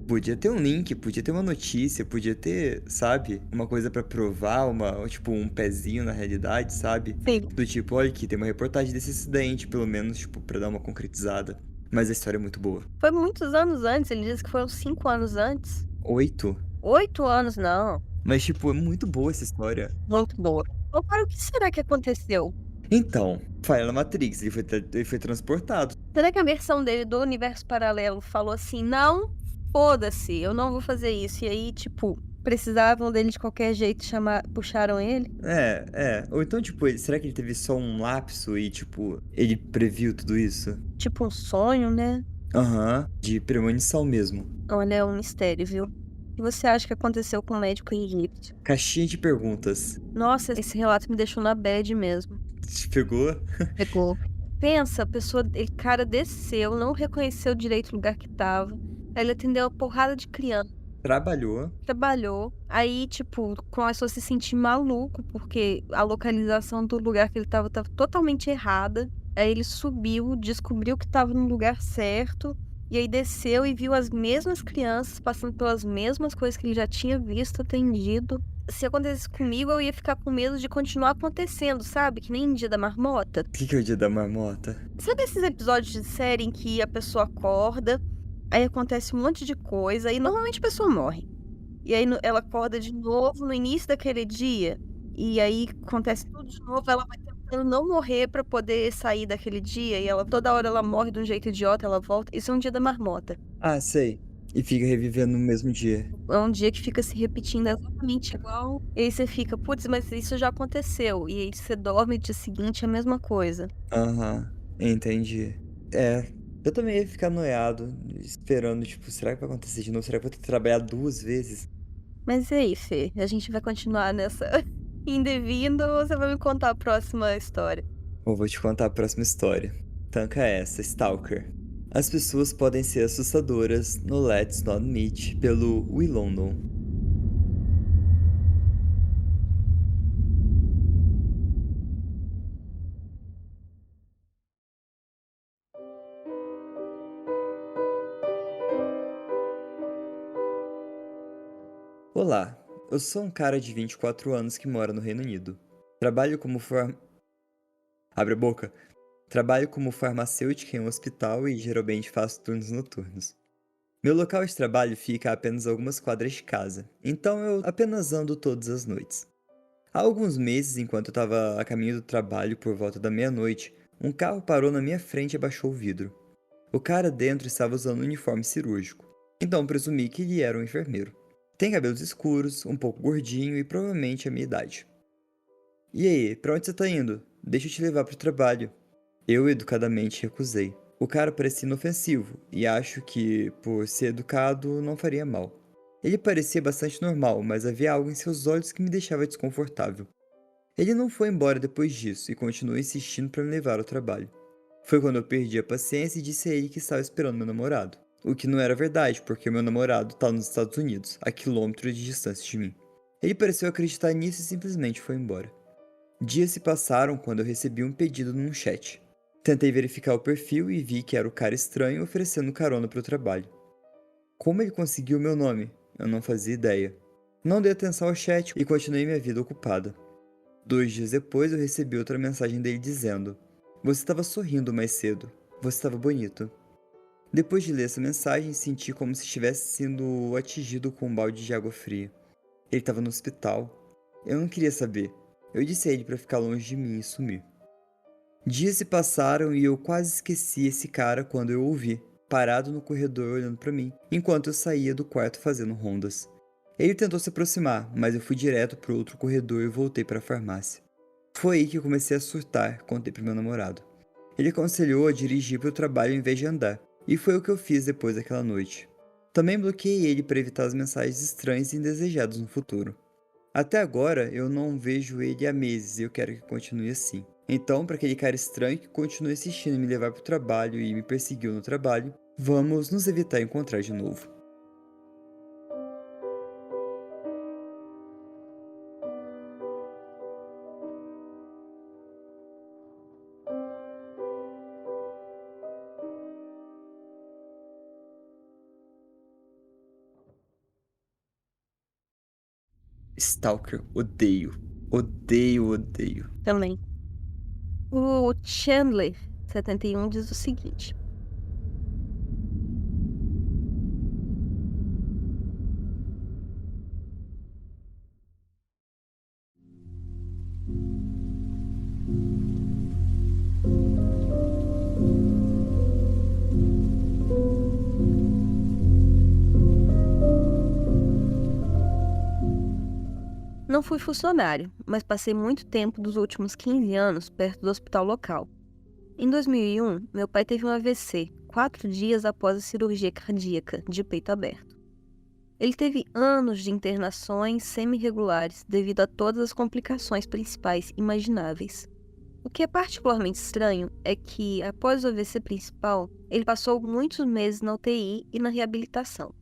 S3: podia ter um link, podia ter uma notícia, podia ter, sabe? Uma coisa pra provar, tipo, um pezinho na realidade, sabe?
S2: Sim.
S3: Do tipo, olha aqui, tem uma reportagem desse acidente, pelo menos, tipo, pra dar uma concretizada. Mas a história é muito boa.
S2: Foi muitos anos antes, ele disse que foram 5 anos antes.
S3: 8.
S2: 8 anos, não.
S3: Mas, tipo, é muito boa essa história.
S2: Muito boa. Agora, o que será que aconteceu?
S3: Então, falha na Matrix, ele foi transportado.
S2: Será que a versão dele do universo paralelo falou assim, não, foda-se, eu não vou fazer isso. E aí, tipo, precisavam dele de qualquer jeito, puxaram ele?
S3: Ou então, tipo, será que ele teve só um lapso e, tipo, ele previu tudo isso?
S2: Tipo um sonho, né?
S3: Aham, de premonição mesmo.
S2: Olha, é um mistério, viu? O que você acha que aconteceu com o médico egípcio?
S3: Caixinha de perguntas.
S2: Nossa, esse relato me deixou na bad mesmo.
S3: Te pegou?
S2: Pegou. Pensa, a pessoa, ele cara desceu, não reconheceu direito o lugar que tava. Aí ele atendeu uma porrada de criança,
S3: Trabalhou.
S2: trabalhou. Aí, tipo, começou a se sentir maluco, porque a localização do lugar que ele tava totalmente errada. Aí ele subiu, descobriu que tava no lugar certo. E aí desceu e viu as mesmas crianças passando pelas mesmas coisas que ele já tinha visto, atendido. Se acontecesse comigo, eu ia ficar com medo de continuar acontecendo, sabe? Que nem em Dia da Marmota.
S3: O que é o dia da marmota?
S2: Sabe esses episódios de série em que a pessoa acorda, aí acontece um monte de coisa, e normalmente a pessoa morre. E aí ela acorda de novo no início daquele dia, e aí acontece tudo de novo, ela vai tentando não morrer pra poder sair daquele dia, e ela toda hora ela morre de um jeito idiota, ela volta. Isso é um dia da marmota.
S3: Ah, sei. E fica revivendo no mesmo dia.
S2: É um dia que fica se repetindo exatamente igual. E aí você fica, putz, mas isso já aconteceu. E aí você dorme e dia seguinte é a mesma coisa.
S3: Aham, entendi. É, eu também ia ficar noiado, esperando, tipo, será que vai acontecer de novo? Será que eu vou ter que trabalhar 2 vezes?
S2: Mas e aí, Fê? A gente vai continuar nessa indo e vindo ou você vai me contar a próxima história?
S3: Ou vou te contar a próxima história. Tanca essa, Stalker. As pessoas podem ser assustadoras no Let's Not Meet pelo We London. Olá, eu sou um cara de 24 anos que mora no Reino Unido. Trabalho como Abre a boca. Trabalho como farmacêutica em um hospital e geralmente faço turnos noturnos. Meu local de trabalho fica a apenas algumas quadras de casa, então eu apenas ando todas as noites. Há alguns meses, enquanto eu estava a caminho do trabalho por volta da meia-noite, um carro parou na minha frente e abaixou o vidro. O cara dentro estava usando um uniforme cirúrgico, então presumi que ele era um enfermeiro. Tem cabelos escuros, um pouco gordinho e provavelmente a minha idade. E aí, pra onde você tá indo? Deixa eu te levar pro trabalho. Eu educadamente recusei. O cara parecia inofensivo, e acho que, por ser educado, não faria mal. Ele parecia bastante normal, mas havia algo em seus olhos que me deixava desconfortável. Ele não foi embora depois disso e continuou insistindo para me levar ao trabalho. Foi quando eu perdi a paciência e disse a ele que estava esperando meu namorado. O que não era verdade, porque meu namorado está nos Estados Unidos, a quilômetros de distância de mim. Ele pareceu acreditar nisso e simplesmente foi embora. Dias se passaram quando eu recebi um pedido num chat. Tentei verificar o perfil e vi que era o cara estranho oferecendo carona para o trabalho. Como ele conseguiu meu nome? Eu não fazia ideia. Não dei atenção ao chat e continuei minha vida ocupada. 2 dias depois eu recebi outra mensagem dele dizendo: "Você estava sorrindo mais cedo. Você estava bonito." Depois de ler essa mensagem, senti como se estivesse sendo atingido com um balde de água fria. Ele estava no hospital. Eu não queria saber. Eu disse a ele para ficar longe de mim e sumir. Dias se passaram e eu quase esqueci esse cara quando eu o ouvi, parado no corredor olhando para mim, enquanto eu saía do quarto fazendo rondas. Ele tentou se aproximar, mas eu fui direto para outro corredor e voltei para a farmácia. Foi aí que eu comecei a surtar, contei pro meu namorado. Ele aconselhou a dirigir para o trabalho em vez de andar, e foi o que eu fiz depois daquela noite. Também bloqueei ele para evitar as mensagens estranhas e indesejadas no futuro. Até agora, eu não vejo ele há meses e eu quero que continue assim. Então, para aquele cara estranho que continua insistindo em me levar para o trabalho e me perseguiu no trabalho, vamos nos evitar encontrar de novo. Stalker, odeio. Odeio, odeio.
S2: Também. O Chandler, 71, diz o seguinte: não fui funcionário, mas passei muito tempo dos últimos 15 anos perto do hospital local. Em 2001, meu pai teve um AVC, 4 dias após a cirurgia cardíaca de peito aberto. Ele teve anos de internações semi-regulares devido a todas as complicações principais imagináveis. O que é particularmente estranho é que, após o AVC principal, ele passou muitos meses na UTI e na reabilitação.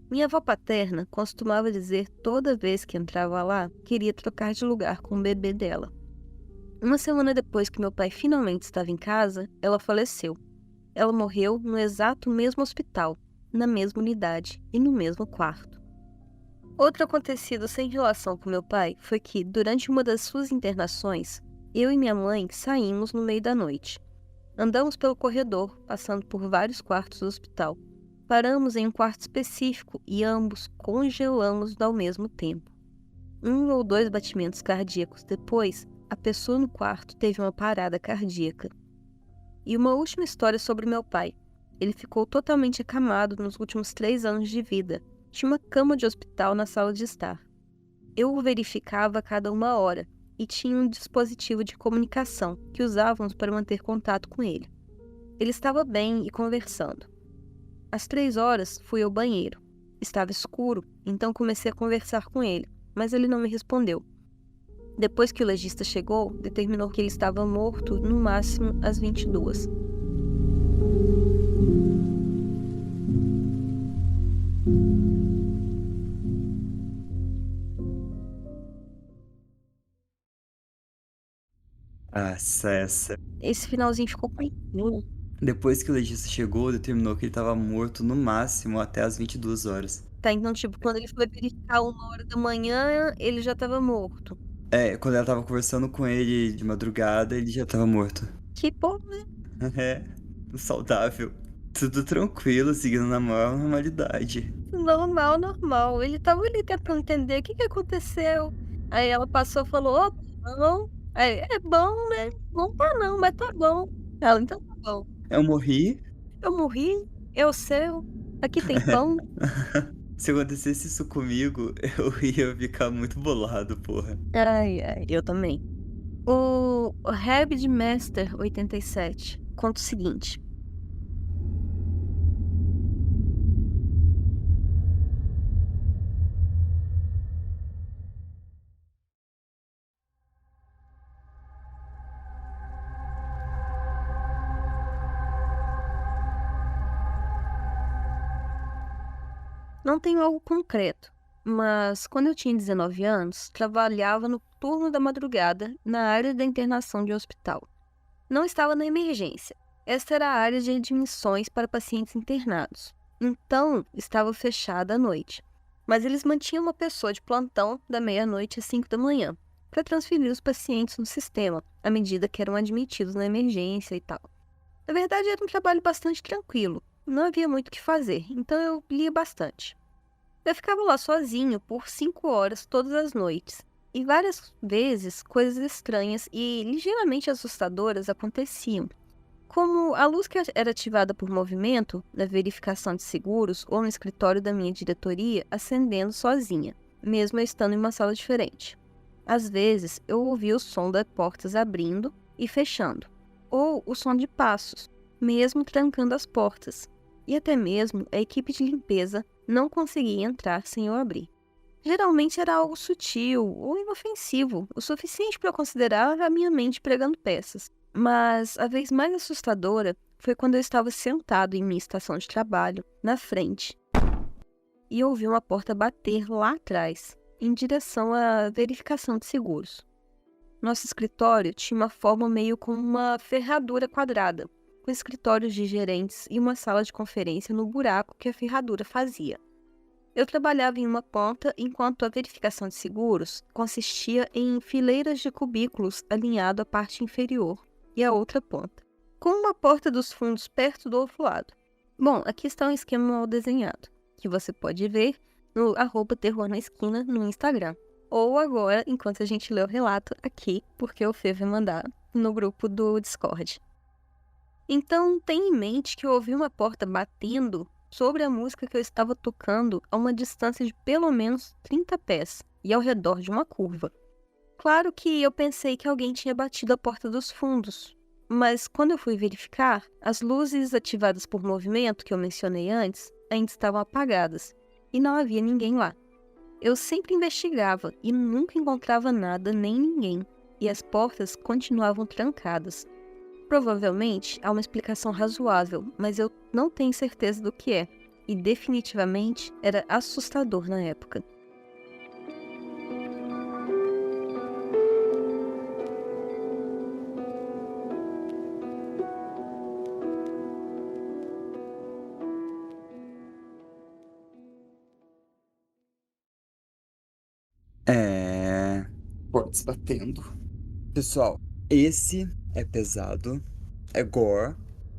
S2: Minha avó paterna costumava dizer toda vez que entrava lá, queria trocar de lugar com o bebê dela. Uma semana depois que meu pai finalmente estava em casa, ela faleceu. Ela morreu no exato mesmo hospital, na mesma unidade e no mesmo quarto. Outro acontecido sem relação com meu pai foi que, durante uma das suas internações, eu e minha mãe saímos no meio da noite. Andamos pelo corredor, passando por vários quartos do hospital. Paramos em um quarto específico e ambos congelamos ao mesmo tempo. 1 ou 2 batimentos cardíacos depois, a pessoa no quarto teve uma parada cardíaca. E uma última história sobre meu pai. Ele ficou totalmente acamado nos últimos 3 anos de vida. Tinha uma cama de hospital na sala de estar. Eu o verificava a cada 1 hora e tinha um dispositivo de comunicação que usávamos para manter contato com ele. Ele estava bem e conversando. Às 3 horas, fui ao banheiro. Estava escuro, então comecei a conversar com ele, mas ele não me respondeu. Depois que o legista chegou, determinou que ele estava morto no máximo às 22.
S3: Essa.
S2: Esse finalzinho ficou confuso.
S3: Depois que o legista chegou, determinou que ele estava morto no máximo até as 22 horas.
S2: Tá, então, tipo, quando ele foi verificar 1 hora da manhã, ele já estava morto.
S3: Quando ela tava conversando com ele de madrugada, ele já tava morto.
S2: Que bom, né?
S3: É, saudável. Tudo tranquilo, seguindo na maior normalidade.
S2: Normal, normal. Ele tava ali tentando entender o que que aconteceu. Aí ela passou e falou, ó, não. Aí, é bom, né? Não tá não, mas tá bom. Ela, então tá bom.
S3: Eu morri.
S2: Eu morri, eu seu, aqui tem pão.
S3: Se acontecesse isso comigo, eu ia ficar muito bolado, porra.
S2: Ai, ai, eu também. O Rabbit Master 87 conta o seguinte. Não tenho algo concreto, mas quando eu tinha 19 anos, trabalhava no turno da madrugada na área da internação de hospital. não estava na emergência. Esta era a área de admissões para pacientes internados. Então, estava fechada à noite. Mas eles mantinham uma pessoa de plantão da meia-noite às 5 da manhã, para transferir os pacientes no sistema, à medida que eram admitidos na emergência e tal. Na verdade, era um trabalho bastante tranquilo. Não havia muito o que fazer, então eu lia bastante. Eu ficava lá sozinho por 5 horas todas as noites. E várias vezes coisas estranhas e ligeiramente assustadoras aconteciam. Como a luz que era ativada por movimento, na verificação de seguros ou no escritório da minha diretoria, acendendo sozinha, mesmo eu estando em uma sala diferente. Às vezes, eu ouvia o som das portas abrindo e fechando, ou o som de passos, mesmo trancando as portas, e até mesmo a equipe de limpeza não conseguia entrar sem eu abrir. Geralmente era algo sutil ou inofensivo, o suficiente para eu considerar a minha mente pregando peças. Mas a vez mais assustadora foi quando eu estava sentado em minha estação de trabalho, na frente, e ouvi uma porta bater lá atrás, em direção à verificação de seguros. Nosso escritório tinha uma forma meio como uma ferradura quadrada, com escritórios de gerentes e uma sala de conferência no buraco que a ferradura fazia. Eu trabalhava em uma ponta, enquanto a verificação de seguros consistia em fileiras de cubículos alinhado à parte inferior e a outra ponta, com uma porta dos fundos perto do outro lado. Bom, aqui está um esquema mal desenhado, que você pode ver no @terror na esquina no Instagram. Ou agora, enquanto a gente lê o relato aqui, porque o Fê vai mandar no grupo do Discord. Então, tenha em mente que eu ouvi uma porta batendo sobre a música que eu estava tocando a uma distância de pelo menos 30 pés e ao redor de uma curva. Claro que eu pensei que alguém tinha batido a porta dos fundos, mas quando eu fui verificar, as luzes ativadas por movimento que eu mencionei antes ainda estavam apagadas e não havia ninguém lá. Eu sempre investigava e nunca encontrava nada nem ninguém, e as portas continuavam trancadas. Provavelmente há uma explicação razoável, mas eu não tenho certeza do que é, e definitivamente era assustador na época.
S3: Portas batendo. Pessoal, esse é pesado, é gore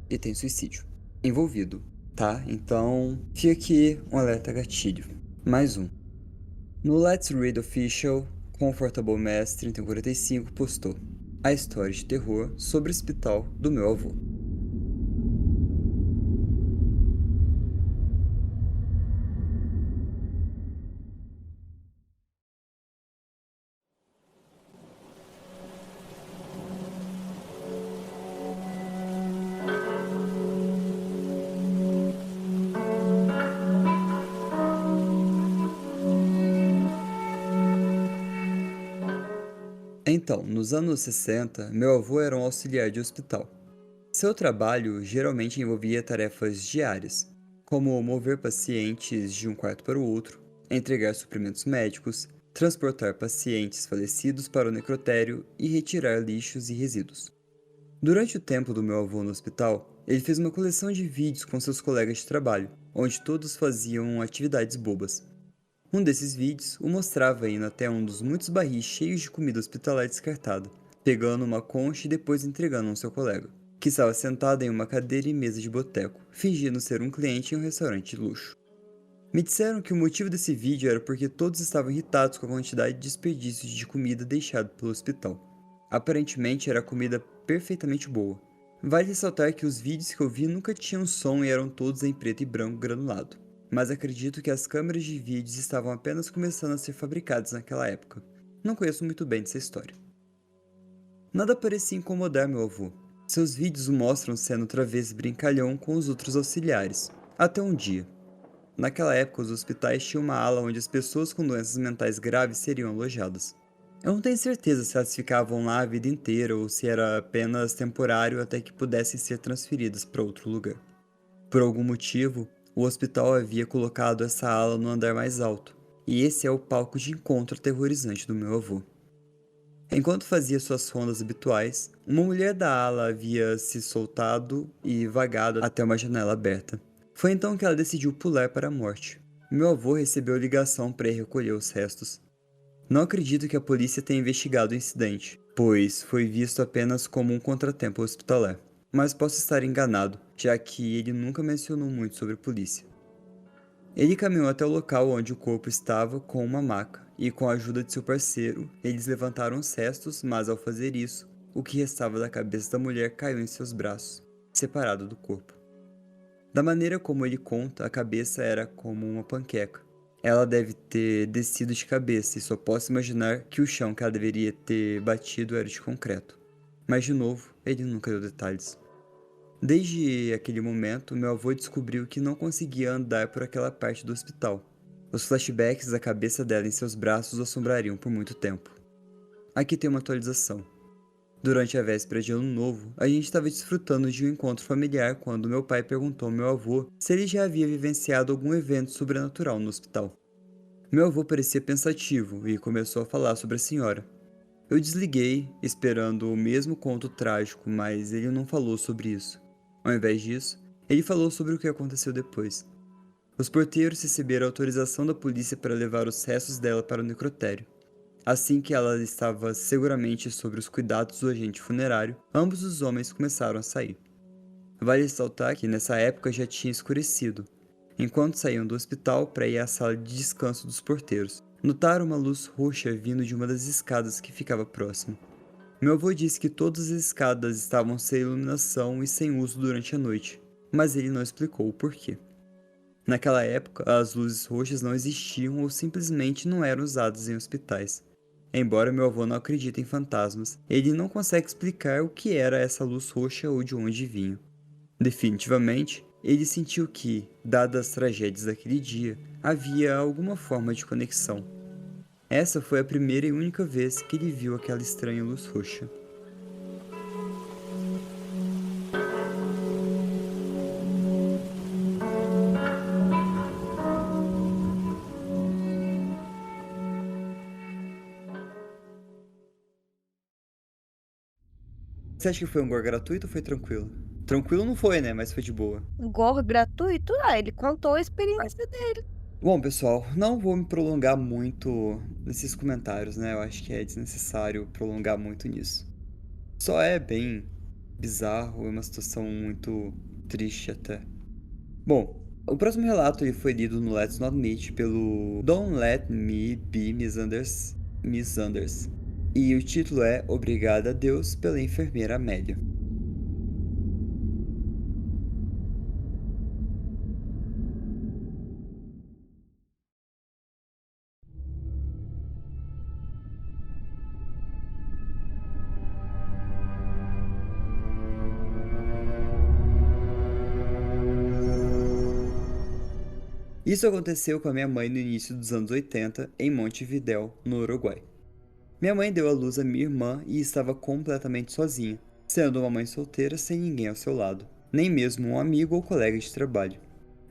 S3: e tem suicídio envolvido, tá? Então, fica aqui um alerta gatilho. Mais um. No Let's Read Official, Comfortable Mess 3045 postou a história de terror sobre o hospital do meu avô. Então, nos anos 60, meu avô era um auxiliar de hospital. Seu trabalho geralmente envolvia tarefas diárias, como mover pacientes de um quarto para o outro, entregar suprimentos médicos, transportar pacientes falecidos para o necrotério e retirar lixos e resíduos. Durante o tempo do meu avô no hospital, ele fez uma coleção de vídeos com seus colegas de trabalho, onde todos faziam atividades bobas. Um desses vídeos o mostrava indo até um dos muitos barris cheios de comida hospitalar descartada, pegando uma concha e depois entregando ao seu colega, que estava sentado em uma cadeira e mesa de boteco, fingindo ser um cliente em um restaurante de luxo. Me disseram que o motivo desse vídeo era porque todos estavam irritados com a quantidade de desperdícios de comida deixado pelo hospital. Aparentemente era comida perfeitamente boa. Vale ressaltar que os vídeos que eu vi nunca tinham som e eram todos em preto e branco granulado, mas acredito que as câmeras de vídeos estavam apenas começando a ser fabricadas naquela época. Não conheço muito bem dessa história. Nada parecia incomodar meu avô. Seus vídeos o mostram sendo outra vez brincalhão com os outros auxiliares, até um dia. Naquela época, os hospitais tinham uma ala onde as pessoas com doenças mentais graves seriam alojadas. Eu não tenho certeza se elas ficavam lá a vida inteira ou se era apenas temporário até que pudessem ser transferidas para outro lugar. Por algum motivo, o hospital havia colocado essa ala no andar mais alto, e esse é o palco de encontro aterrorizante do meu avô. Enquanto fazia suas rondas habituais, uma mulher da ala havia se soltado e vagado até uma janela aberta. Foi então que ela decidiu pular para a morte. Meu avô recebeu ligação para ir recolher os restos. Não acredito que a polícia tenha investigado o incidente, pois foi visto apenas como um contratempo hospitalar. Mas posso estar enganado, já que ele nunca mencionou muito sobre a polícia. Ele caminhou até o local onde o corpo estava com uma maca, e com a ajuda de seu parceiro, eles levantaram os restos, mas ao fazer isso, o que restava da cabeça da mulher caiu em seus braços, separado do corpo. Da maneira como ele conta, a cabeça era como uma panqueca. Ela deve ter descido de cabeça e só posso imaginar que o chão que ela deveria ter batido era de concreto. Mas de novo, ele nunca deu detalhes. Desde aquele momento, meu avô descobriu que não conseguia andar por aquela parte do hospital. Os flashbacks da cabeça dela em seus braços o assombrariam por muito tempo. Aqui tem uma atualização. Durante a véspera de Ano Novo, a gente estava desfrutando de um encontro familiar quando meu pai perguntou ao meu avô se ele já havia vivenciado algum evento sobrenatural no hospital. Meu avô parecia pensativo e começou a falar sobre a senhora. Eu desliguei, esperando o mesmo conto trágico, mas ele não falou sobre isso. Ao invés disso, ele falou sobre o que aconteceu depois. Os porteiros receberam autorização da polícia para levar os restos dela para o necrotério. Assim que ela estava seguramente sob os cuidados do agente funerário, ambos os homens começaram a sair. Vale ressaltar que nessa época já tinha escurecido. Enquanto saíam do hospital para ir à sala de descanso dos porteiros, notaram uma luz roxa vindo de uma das escadas que ficava próximo. Meu avô disse que todas as escadas estavam sem iluminação e sem uso durante a noite, mas ele não explicou o porquê. Naquela época, as luzes roxas não existiam ou simplesmente não eram usadas em hospitais. Embora meu avô não acredite em fantasmas, ele não consegue explicar o que era essa luz roxa ou de onde vinha. Definitivamente, ele sentiu que, dadas as tragédias daquele dia, havia alguma forma de conexão. Essa foi a primeira e única vez que ele viu aquela estranha luz roxa. Você acha que foi um gore gratuito ou foi tranquilo? Tranquilo não foi, né? Mas foi de boa.
S2: Gore gratuito? Ah, ele contou a experiência dele.
S3: Bom, pessoal, não vou me prolongar muito nesses comentários, né? Eu acho que é desnecessário prolongar muito nisso. Só é bem bizarro, é uma situação muito triste até. Bom, o próximo relato ele foi lido no Let's Not Meet pelo Don't Let Me Be Miss Anders. E o título é Obrigada a Deus pela enfermeira Amélia. Isso aconteceu com a minha mãe no início dos anos 80, em Montevidéu, no Uruguai. Minha mãe deu à luz a minha irmã e estava completamente sozinha, sendo uma mãe solteira sem ninguém ao seu lado, nem mesmo um amigo ou colega de trabalho.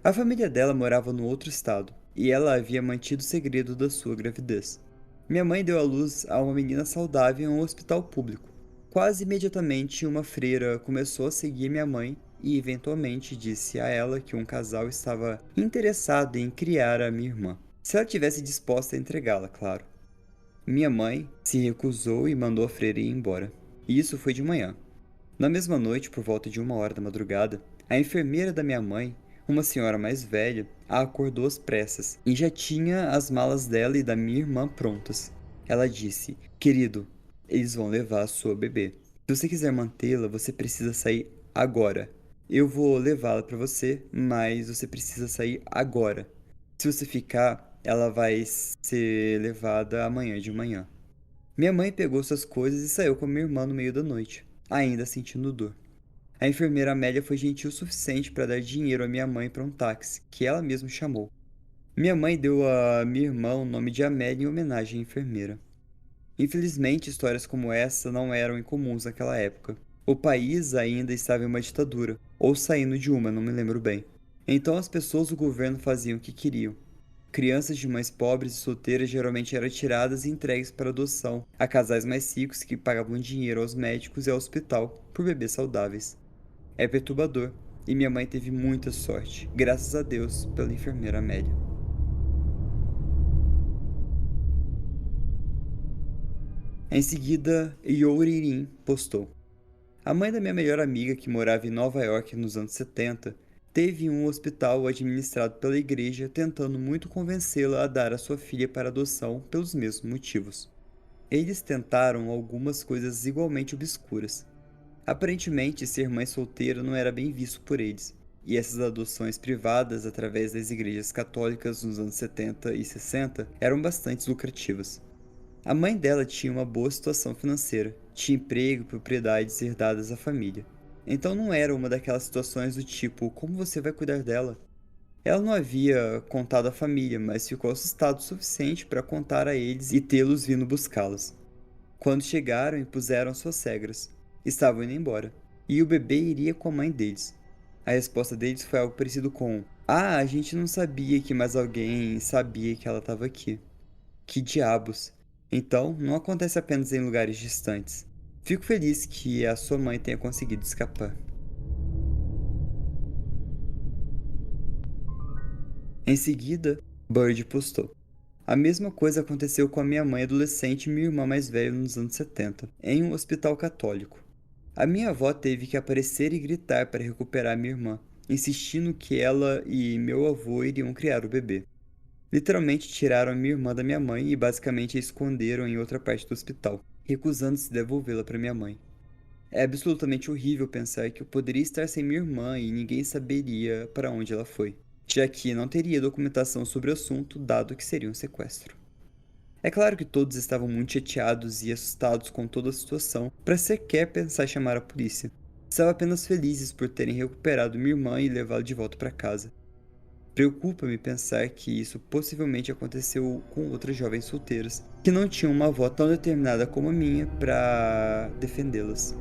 S3: A família dela morava no outro estado, e ela havia mantido o segredo da sua gravidez. Minha mãe deu à luz a uma menina saudável em um hospital público. Quase imediatamente, uma freira começou a seguir minha mãe e eventualmente disse a ela que um casal estava interessado em criar a minha irmã, se ela tivesse disposta a entregá-la, claro. Minha mãe se recusou e mandou a freira ir embora. E isso foi de manhã. Na mesma noite, por volta de 1h da madrugada, a enfermeira da minha mãe, uma senhora mais velha, a acordou às pressas e já tinha as malas dela e da minha irmã prontas. Ela disse: "Querido, eles vão levar a sua bebê. Se você quiser mantê-la, você precisa sair agora. Eu vou levá-la para você, mas você precisa sair agora. Se você ficar, ela vai ser levada amanhã de manhã." Minha mãe pegou suas coisas e saiu com minha irmã no meio da noite, ainda sentindo dor. A enfermeira Amélia foi gentil o suficiente para dar dinheiro à minha mãe para um táxi, que ela mesma chamou. Minha mãe deu a minha irmã o nome de Amélia em homenagem à enfermeira. Infelizmente, histórias como essa não eram incomuns naquela época. O país ainda estava em uma ditadura, ou saindo de uma, não me lembro bem. Então as pessoas do governo faziam o que queriam. Crianças de mães pobres e solteiras geralmente eram tiradas e entregues para adoção a casais mais ricos que pagavam dinheiro aos médicos e ao hospital por bebês saudáveis. É perturbador, e minha mãe teve muita sorte, graças a Deus pela enfermeira Amélia. Em seguida, Youririn postou: a mãe da minha melhor amiga, que morava em Nova York nos anos 70, teve um hospital administrado pela igreja tentando muito convencê-la a dar a sua filha para adoção pelos mesmos motivos. Eles tentaram algumas coisas igualmente obscuras. Aparentemente, ser mãe solteira não era bem visto por eles, e essas adoções privadas através das igrejas católicas nos anos 70 e 60 eram bastante lucrativas. A mãe dela tinha uma boa situação financeira, tinha emprego e propriedades herdadas à família. Então não era uma daquelas situações do tipo, como você vai cuidar dela? Ela não havia contado à família, mas ficou assustado o suficiente para contar a eles e tê-los vindo buscá-las. Quando chegaram, impuseram suas regras. Estavam indo embora, e o bebê iria com a mãe deles. A resposta deles foi algo parecido com: ah, a gente não sabia que mais alguém sabia que ela estava aqui. Que diabos! Então, não acontece apenas em lugares distantes. Fico feliz que a sua mãe tenha conseguido escapar. Em seguida, Bird postou: a mesma coisa aconteceu com a minha mãe adolescente e minha irmã mais velha nos anos 70, em um hospital católico. A minha avó teve que aparecer e gritar para recuperar minha irmã, insistindo que ela e meu avô iriam criar o bebê. Literalmente tiraram a minha irmã da minha mãe e basicamente a esconderam em outra parte do hospital, recusando-se devolvê-la para minha mãe. É absolutamente horrível pensar que eu poderia estar sem minha irmã e ninguém saberia para onde ela foi, já que não teria documentação sobre o assunto, dado que seria um sequestro. É claro que todos estavam muito chateados e assustados com toda a situação, para sequer pensar em chamar a polícia. Estavam apenas felizes por terem recuperado minha irmã e levá-la de volta para casa. Preocupa-me pensar que isso possivelmente aconteceu com outras jovens solteiras, que não tinham uma avó tão determinada como a minha para defendê-las.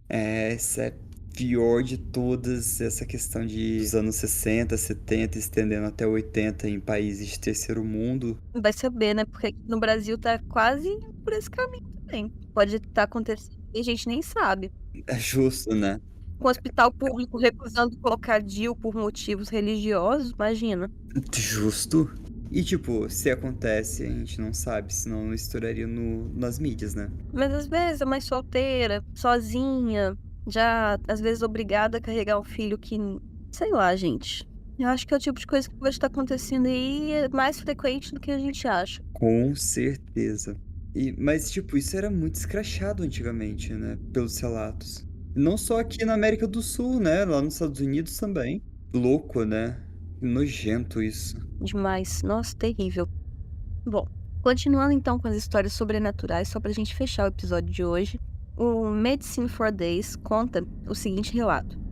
S3: Essa é a pior de todas, essa questão de os anos 60, 70, estendendo até 80 em países de terceiro mundo.
S2: Vai saber, né? Porque aqui no Brasil tá quase por esse caminho também. Pode estar acontecendo e a gente nem sabe.
S3: É justo, né?
S2: Com o hospital público recusando colocar DIU por motivos religiosos, imagina.
S3: Justo. E tipo, se acontece, a gente não sabe, senão não estouraria nas mídias, né?
S2: Mas às vezes a mãe solteira, sozinha, já às vezes obrigada a carregar um filho que, sei lá, gente. Eu acho que é o tipo de coisa que pode estar acontecendo aí é mais frequente do que a gente acha.
S3: Com certeza. Mas, tipo, isso era muito escrachado antigamente, né? Pelos relatos. Não só aqui na América do Sul, né? Lá nos Estados Unidos também. Louco, né? Nojento isso.
S2: Demais. Nossa, terrível. Bom, continuando então com as histórias sobrenaturais, só pra gente fechar o episódio de hoje, o Medicine for Days conta o seguinte relato.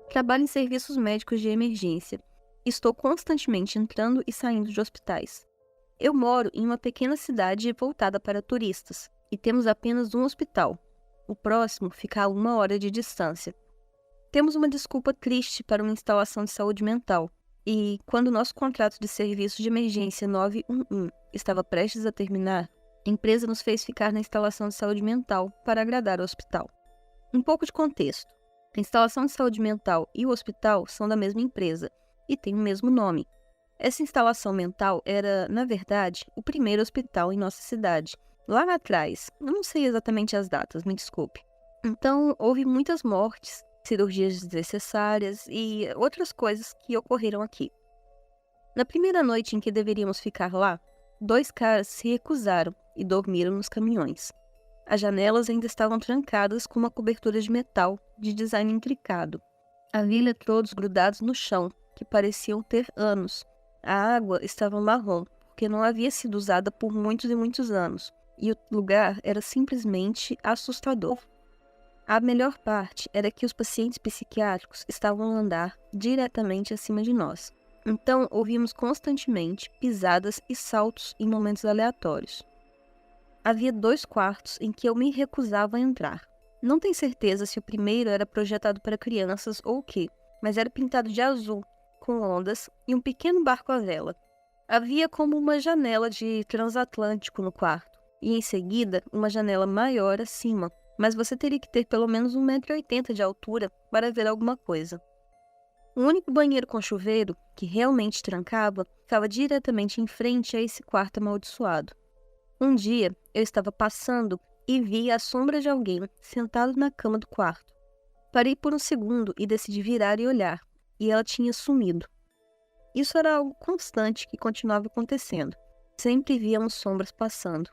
S2: Trabalho em serviços médicos de emergência. Estou constantemente entrando e saindo de hospitais. Eu moro em uma pequena cidade voltada para turistas e temos apenas um hospital. O próximo fica a 1 hora de distância. Temos uma desculpa triste para uma instalação de saúde mental e, quando nosso contrato de serviço de emergência 911 estava prestes a terminar, a empresa nos fez ficar na instalação de saúde mental para agradar o hospital. Um pouco de contexto. A instalação de saúde mental e o hospital são da mesma empresa e têm o mesmo nome. Essa instalação mental era, na verdade, o primeiro hospital em nossa cidade. Lá atrás, eu não sei exatamente as datas, me desculpe. Então, houve muitas mortes, cirurgias desnecessárias e outras coisas que ocorreram aqui. Na primeira noite em que deveríamos ficar lá, 2 caras se recusaram e dormiram nos caminhões. As janelas ainda estavam trancadas com uma cobertura de metal de design intricado. Havia eletrodos grudados no chão, que pareciam ter anos, A água estava marrom, porque não havia sido usada por muitos e muitos anos, e o lugar era simplesmente assustador. A melhor parte era que os pacientes psiquiátricos estavam no andar diretamente acima de nós. Então, ouvimos constantemente pisadas e saltos em momentos aleatórios. Havia 2 quartos em que eu me recusava a entrar. Não tenho certeza se o primeiro era projetado para crianças ou o quê, mas era pintado de azul, com ondas e um pequeno barco à vela. Havia como uma janela de transatlântico no quarto, e em seguida uma janela maior acima, mas você teria que ter pelo menos 1,80 m de altura para ver alguma coisa. O único banheiro com chuveiro, que realmente trancava, ficava diretamente em frente a esse quarto amaldiçoado. Um dia, eu estava passando e vi a sombra de alguém sentado na cama do quarto. Parei por um segundo e decidi virar e olhar, e ela tinha sumido. Isso era algo constante que continuava acontecendo. Sempre víamos sombras passando.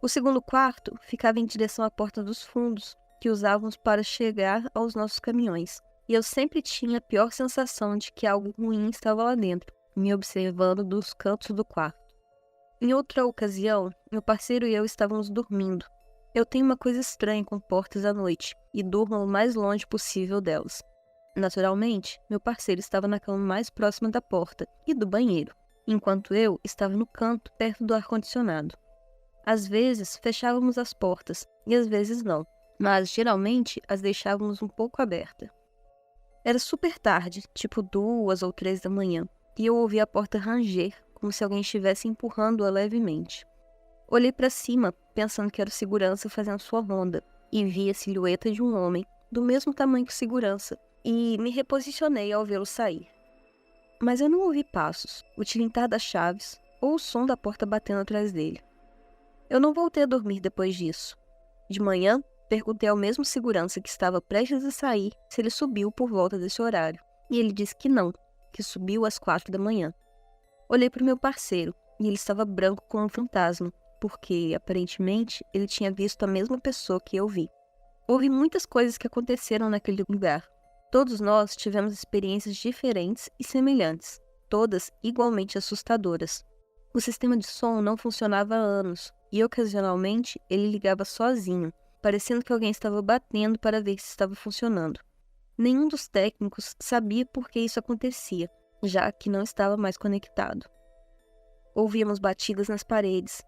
S2: O segundo quarto ficava em direção à porta dos fundos, que usávamos para chegar aos nossos caminhões, e eu sempre tinha a pior sensação de que algo ruim estava lá dentro, me observando dos cantos do quarto. Em outra ocasião, meu parceiro e eu estávamos dormindo. Eu tenho uma coisa estranha com portas à noite, e durmo o mais longe possível delas. Naturalmente, meu parceiro estava na cama mais próxima da porta e do banheiro, enquanto eu estava no canto perto do ar-condicionado. Às vezes, fechávamos as portas, e às vezes não, mas geralmente as deixávamos um pouco abertas. Era super tarde, tipo 2 ou 3 da manhã, e eu ouvi a porta ranger, como se alguém estivesse empurrando-a levemente. Olhei para cima, pensando que era o segurança fazendo sua ronda, e vi a silhueta de um homem, do mesmo tamanho que o segurança, e me reposicionei ao vê-lo sair. Mas eu não ouvi passos, o tilintar das chaves, ou o som da porta batendo atrás dele. Eu não voltei a dormir depois disso. De manhã, perguntei ao mesmo segurança que estava prestes a sair se ele subiu por volta desse horário, e ele disse que não, que subiu às 4 da manhã. Olhei para o meu parceiro, e ele estava branco como um fantasma, porque, aparentemente, ele tinha visto a mesma pessoa que eu vi. Houve muitas coisas que aconteceram naquele lugar. Todos nós tivemos experiências diferentes e semelhantes, todas igualmente assustadoras. O sistema de som não funcionava há anos, e ocasionalmente ele ligava sozinho, parecendo que alguém estava batendo para ver se estava funcionando. Nenhum dos técnicos sabia por que isso acontecia, já que não estava mais conectado. Ouvíamos batidas nas paredes,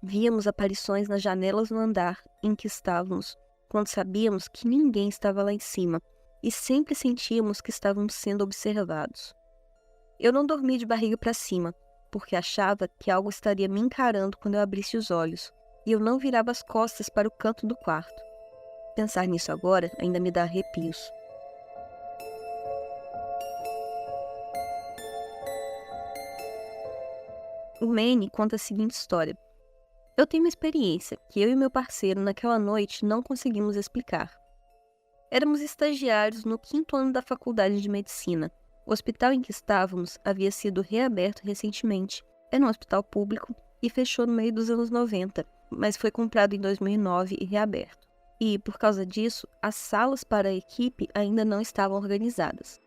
S2: víamos aparições nas janelas no andar em que estávamos, quando sabíamos que ninguém estava lá em cima, e sempre sentíamos que estávamos sendo observados. Eu não dormi de barriga para cima, porque achava que algo estaria me encarando quando eu abrisse os olhos, e eu não virava as costas para o canto do quarto. Pensar nisso agora ainda me dá arrepios. O Manny conta a seguinte história. Eu tenho uma experiência que eu e meu parceiro naquela noite não conseguimos explicar. Éramos estagiários no 5º ano da faculdade de medicina. O hospital em que estávamos havia sido reaberto recentemente. Era um hospital público e fechou no meio dos anos 90, mas foi comprado em 2009 e reaberto. E, por causa disso, as salas para a equipe ainda não estavam organizadas.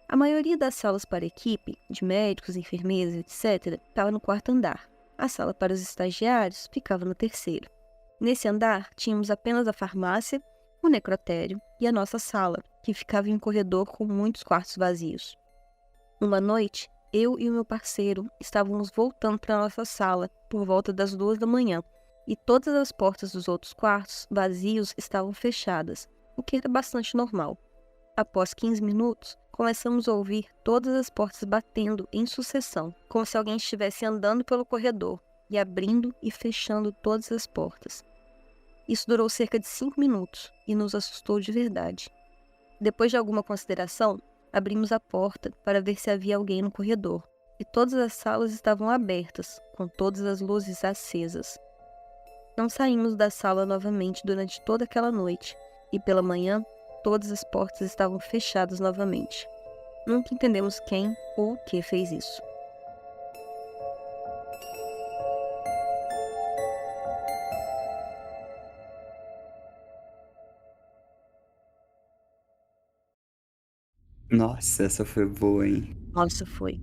S2: A maioria das salas para a equipe, de médicos, enfermeiras, etc., estava no 4º andar. A sala para os estagiários ficava no 3º. Nesse andar, tínhamos apenas a farmácia, o necrotério e a nossa sala, que ficava em um corredor com muitos quartos vazios. Uma noite, eu e o meu parceiro estávamos voltando para a nossa sala por volta das 2 da manhã, e todas as portas dos outros quartos vazios estavam fechadas, o que era bastante normal. Após 15 minutos, começamos a ouvir todas as portas batendo em sucessão, como se alguém estivesse andando pelo corredor e abrindo e fechando todas as portas. Isso durou cerca de 5 minutos e nos assustou de verdade. Depois de alguma consideração, abrimos a porta para ver se havia alguém no corredor, e todas as salas estavam abertas, com todas as luzes acesas. Não saímos da sala novamente durante toda aquela noite, e pela manhã, todas as portas estavam fechadas novamente. Nunca entendemos quem ou o que fez isso.
S3: Nossa, essa foi boa, hein?
S2: Nossa, foi.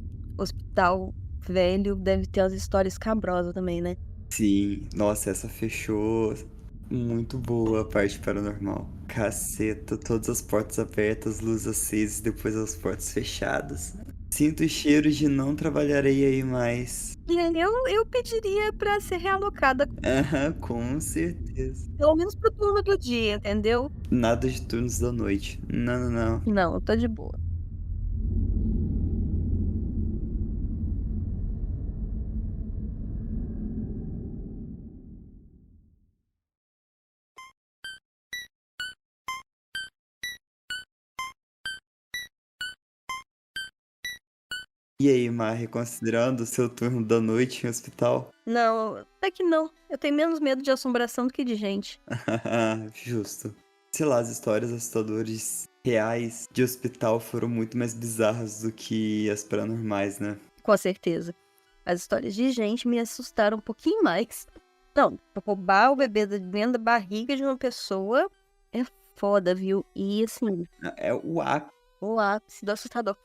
S2: hospital velho deve ter umas histórias cabrosas também, né?
S3: Sim, nossa, essa fechou muito boa a parte paranormal. Caceta, todas as portas abertas, luzes acesas, depois as portas fechadas. Sinto o cheiro de não trabalharei aí mais.
S2: E aí eu pediria pra ser realocada,
S3: Aham, com certeza.
S2: pelo menos pro turno do dia, entendeu?
S3: Nada de turnos da noite. Não, não, não.
S2: Não, eu tô de boa.
S3: E aí, Mar, reconsiderando o seu turno da noite em hospital?
S2: Não, até que não. Eu tenho menos medo de assombração do que de gente.
S3: Justo. Sei lá, as histórias assustadoras reais de hospital foram muito mais bizarras do que as paranormais, né?
S2: Com certeza. As histórias de gente me assustaram um pouquinho mais. Não, roubar o bebê dentro da barriga de uma pessoa é foda, viu? E assim,
S3: É o ápice.
S2: o ápice do assustador.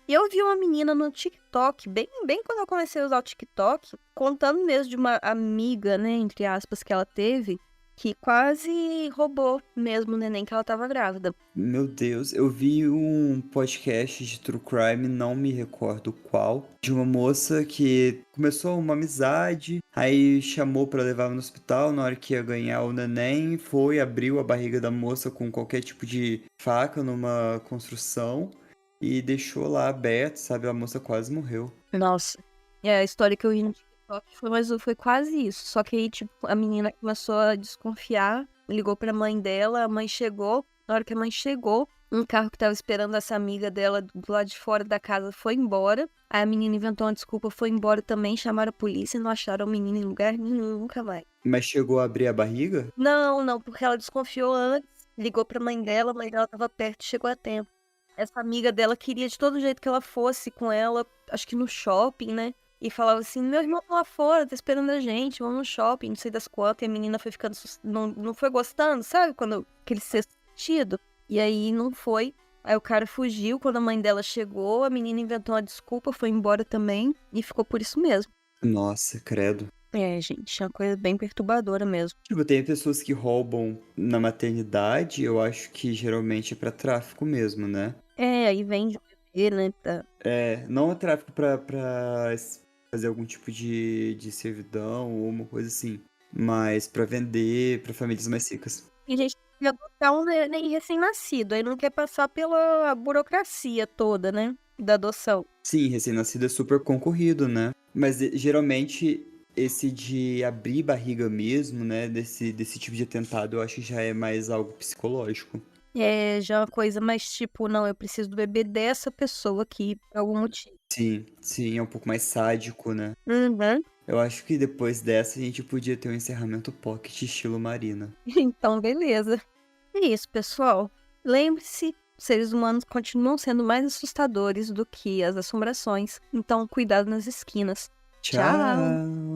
S2: E eu vi uma menina no TikTok, bem quando eu comecei a usar o TikTok, contando mesmo de uma amiga, né, entre aspas, que ela teve, que quase roubou mesmo o neném que ela tava grávida.
S3: Meu Deus, eu vi um podcast de True Crime, não me recordo qual, de uma moça que começou uma amizade, aí chamou pra levar no hospital na hora que ia ganhar o neném, foi, abriu a barriga da moça com qualquer tipo de faca numa construção e deixou lá aberto, sabe? A moça quase morreu.
S2: Nossa. E a história que eu vi no TikTok foi quase isso. Só que aí, tipo, a menina começou a desconfiar, ligou pra mãe dela, a mãe chegou. Na hora que a mãe chegou, um carro que tava esperando essa amiga dela do lado de fora da casa foi embora. Aí a menina inventou uma desculpa, foi embora também, chamaram a polícia e não acharam o menino em lugar nenhum, nunca mais.
S3: Mas chegou a abrir a barriga?
S2: Não, porque ela desconfiou antes, ligou pra mãe dela, a mãe dela tava perto e chegou a tempo. Essa amiga dela queria de todo jeito que ela fosse com ela, acho que no shopping, né? E falava assim, meu irmão tá lá fora, tá esperando a gente, vamos no shopping, não sei das quantas. E a menina foi ficando, não foi gostando, sabe? Quando aquele sexto sentido. E aí não foi. Aí o cara fugiu, quando a mãe dela chegou, a menina inventou uma desculpa, foi embora também. E ficou por isso mesmo.
S3: Nossa, credo.
S2: É, gente, é uma coisa bem perturbadora mesmo.
S3: Tipo, tem pessoas que roubam na maternidade, eu acho que geralmente é pra tráfico mesmo, né?
S2: É, aí vende o bebê, né?
S3: É, não é tráfico pra fazer algum tipo de servidão ou uma coisa assim, mas pra vender pra famílias mais ricas.
S2: E gente quer adotar um neném recém-nascido, aí não quer passar pela burocracia toda, né? Da adoção.
S3: Sim, recém-nascido é super concorrido, né? Mas geralmente esse de abrir barriga mesmo, né, desse tipo de atentado, eu acho que já é mais algo psicológico.
S2: É já uma coisa mais tipo, não, eu preciso do bebê dessa pessoa aqui, por algum motivo.
S3: Sim, sim, é um pouco mais sádico, né?
S2: Uhum.
S3: Eu acho que depois dessa a gente podia ter um encerramento pocket estilo Marina.
S2: Então, beleza. É isso, pessoal. Lembre-se, seres humanos continuam sendo mais assustadores do que as assombrações. Então, cuidado nas esquinas. Tchau!
S3: Tchau!